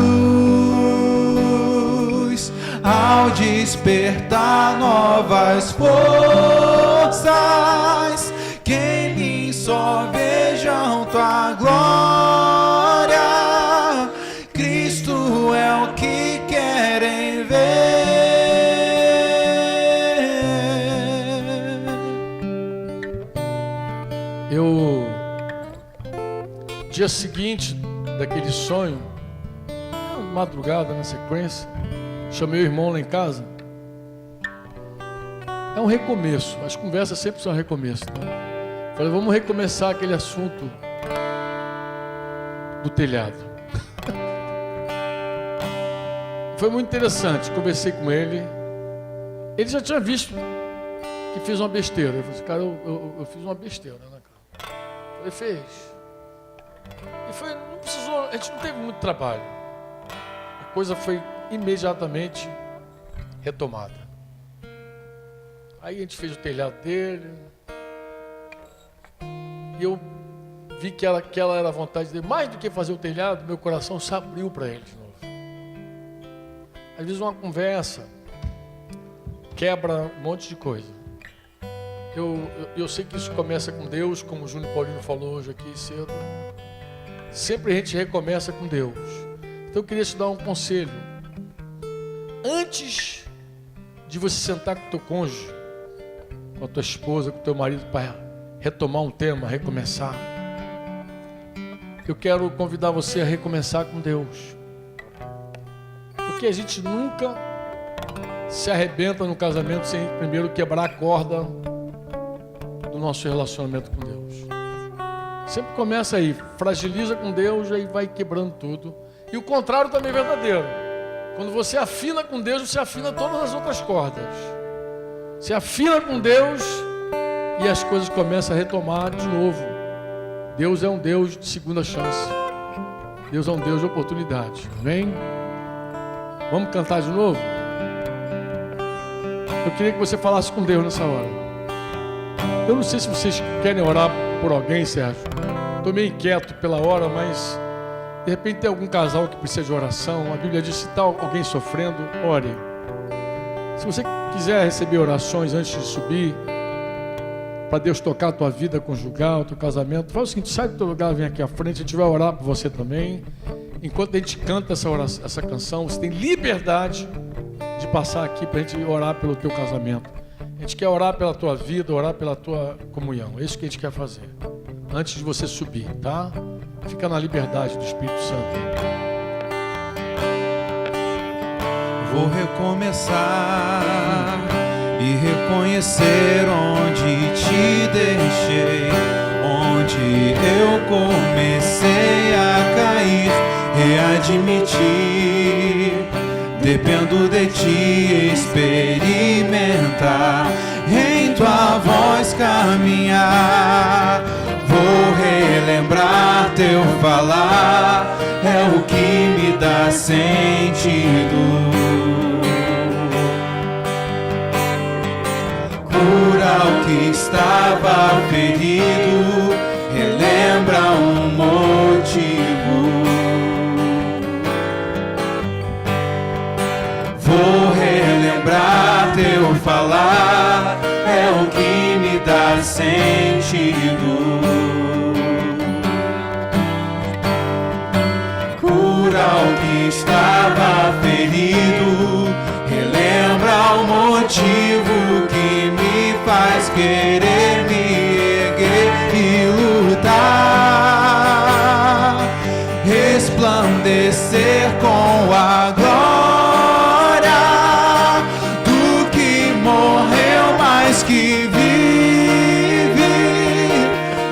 luz ao despertar novas forças. Que em mim só vejam tua glória. Cristo é o que querem ver. Dia seguinte daquele sonho, madrugada na sequência, chamei o irmão lá em casa. É um recomeço, as conversas sempre são um recomeço, né? Falei, vamos recomeçar aquele assunto do telhado. Foi muito interessante, conversei com ele. Ele já tinha visto que fiz uma besteira. Eu falei assim, cara, eu fiz uma besteira, né, cara? Ele fez. E foi, não precisou, a gente não teve muito trabalho. A coisa foi imediatamente retomada. Aí a gente fez o telhado dele. E eu vi que aquela era a vontade dele. Mais do que fazer o telhado, meu coração se abriu para ele de novo. Às vezes uma conversa quebra um monte de coisa. Eu sei que isso começa com Deus, como o Júnior Paulino falou hoje aqui cedo. Sempre a gente recomeça com Deus. Então eu queria te dar um conselho. Antes de você sentar com o teu cônjuge, com a tua esposa, com o teu marido, para retomar um tema, recomeçar, eu quero convidar você a recomeçar com Deus. Porque a gente nunca se arrebenta no casamento sem primeiro quebrar a corda do nosso relacionamento com Deus. Sempre começa aí, fragiliza com Deus, aí vai quebrando tudo. E o contrário também é verdadeiro. Quando você afina com Deus, você afina todas as outras cordas. Você afina com Deus e as coisas começam a retomar de novo. Deus é um Deus de segunda chance. Deus é um Deus de oportunidade. Amém? Vamos cantar de novo? Eu queria que você falasse com Deus nessa hora. Eu não sei se vocês querem orar por alguém, Sérgio. Estou meio inquieto pela hora, mas de repente tem algum casal que precisa de oração. A Bíblia diz, se está alguém sofrendo, ore. Se você quiser receber orações antes de subir, para Deus tocar a tua vida conjugal, o teu casamento, faz o seguinte, sai do teu lugar, vem aqui à frente, a gente vai orar por você também. Enquanto a gente canta essa canção, você tem liberdade de passar aqui para a gente orar pelo teu casamento. A gente quer orar pela tua vida, orar pela tua comunhão. É isso que a gente quer fazer. Antes de você subir, tá? Fica na liberdade do Espírito Santo. Vou recomeçar e reconhecer onde te deixei, onde eu comecei a cair, readmitir. Dependo de ti experimentar, em tua voz caminhar. Vou relembrar teu falar, é o que me dá sentido. Cura o que estava ferido, relembra um motivo. Vou relembrar teu falar, é o que me dá sentido. Cura o que estava ferido, relembra o motivo que me faz querer me erguer e lutar, resplandecer com a glória do que morreu, mas que vive.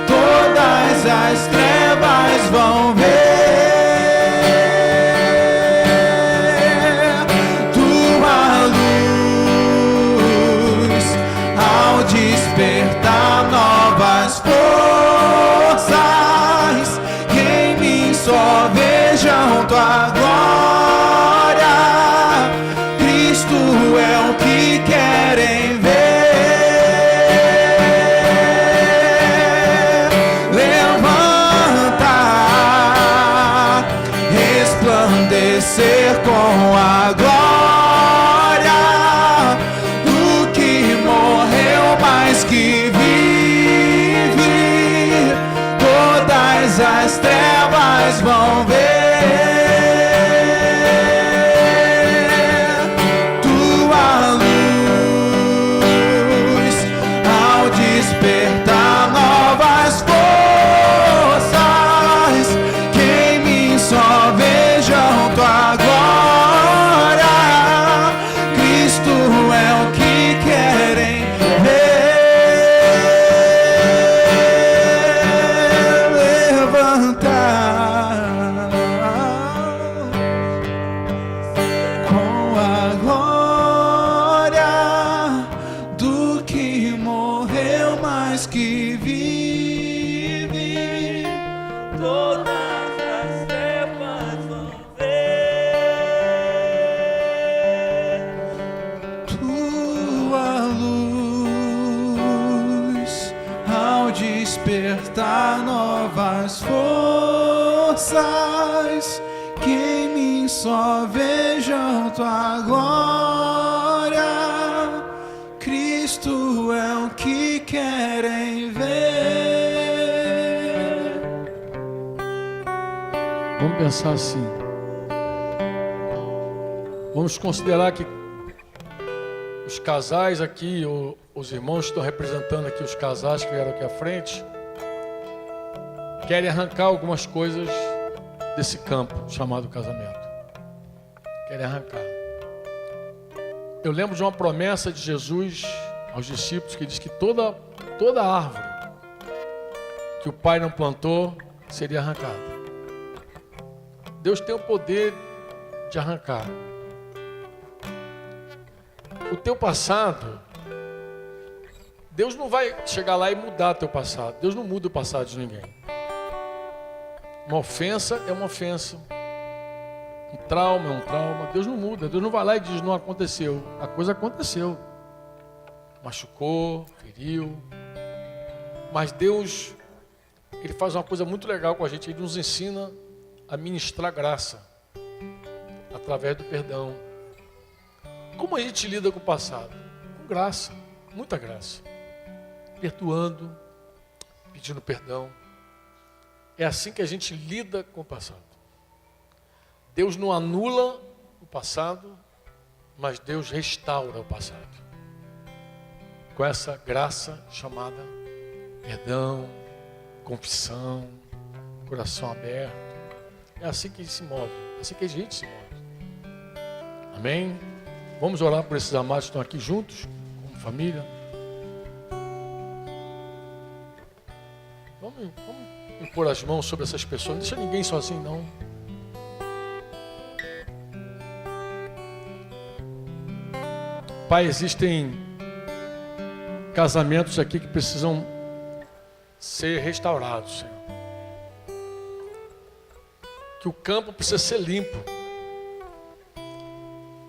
Todas as trevas vão ver tua luz ao despertar. ser com a glória do que morreu, mas que vive. Todas as trevas vão ver tua luz ao despertar novas forças. Que em mim só vejam tua glória. Cristo é o que querem ver. Levantar com a glória do que morreu, mas que vive. Todas as trevas vão ver tua luz ao despertar novas forças. Que em mim só vejam tua glória. Cristo é o que querem ver. Vamos pensar assim. Vamos considerar que os casais aqui, ou os irmãos que estão representando aqui, os casais que vieram aqui à frente, querem arrancar algumas coisas desse campo chamado casamento. Querem arrancar. Eu lembro de uma promessa de Jesus aos discípulos que diz que toda árvore que o Pai não plantou seria arrancada. Deus tem o poder de arrancar. O teu passado, Deus não vai chegar lá e mudar teu passado. Deus não muda o passado de ninguém. Uma ofensa é uma ofensa. Um trauma é um trauma. Deus não muda. Deus não vai lá e diz, não aconteceu. A coisa aconteceu. Machucou, feriu. Mas Deus, Ele faz uma coisa muito legal com a gente. Ele nos ensina a ministrar graça através do perdão. Como a gente lida com o passado? Com graça, muita graça. Perdoando, pedindo perdão. É assim que a gente lida com o passado. Deus não anula o passado, mas Deus restaura o passado. Com essa graça chamada perdão, confissão, coração aberto. É assim que ele se move, é assim que a gente se move. Amém? Vamos orar por esses amados que estão aqui juntos, como família. Vamos impor as mãos sobre essas pessoas, não deixa ninguém sozinho não. Pai, existem casamentos aqui que precisam ser restaurados, Senhor. Que o campo precisa ser limpo.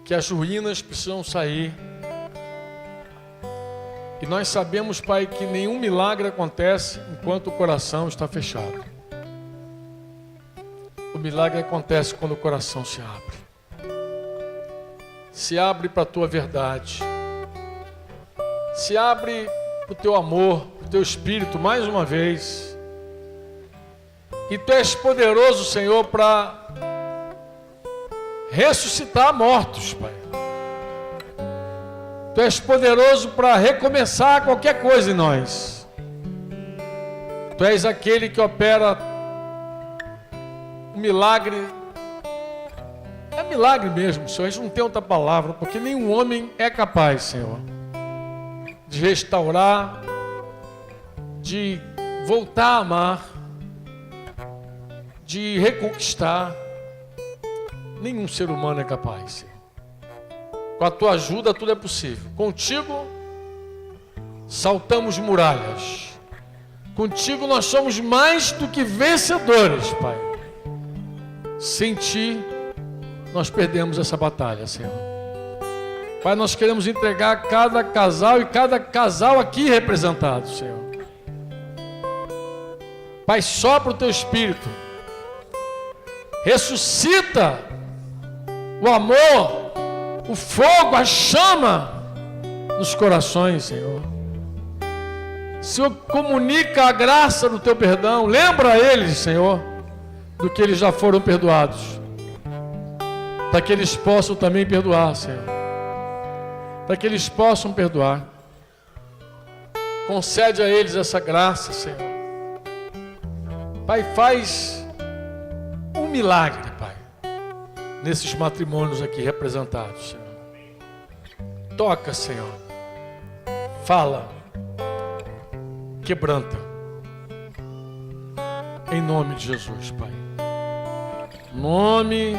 Que as ruínas precisam sair. E nós sabemos, Pai, que nenhum milagre acontece enquanto o coração está fechado. O milagre acontece quando o coração se abre. Se abre para a Tua verdade. Se abre para o Teu amor, para o Teu Espírito, mais uma vez. E Tu és poderoso, Senhor, para ressuscitar mortos, Pai. Tu és poderoso para recomeçar qualquer coisa em nós. Tu és aquele que opera um milagre. É milagre mesmo, Senhor. A gente não tem outra palavra, porque nenhum homem é capaz, Senhor, de restaurar, de voltar a amar, de reconquistar. Nenhum ser humano é capaz, Senhor. Com a Tua ajuda tudo é possível. Contigo saltamos muralhas. Contigo nós somos mais do que vencedores, Pai. Sem Ti nós perdemos essa batalha, Senhor. Pai, nós queremos entregar cada casal e cada casal aqui representado, Senhor. Pai, sopra o Teu Espírito. Ressuscita o amor, o fogo, a chama nos corações, Senhor. Senhor, comunica a graça do teu perdão. Lembra a eles, Senhor, do que eles já foram perdoados, para que eles possam também perdoar, Senhor. Para que eles possam perdoar. Concede a eles essa graça, Senhor. Pai, faz um milagre, Pai, nesses matrimônios aqui representados, Senhor. Toca, Senhor. Fala. Quebranta. Em nome de Jesus, Pai. Em nome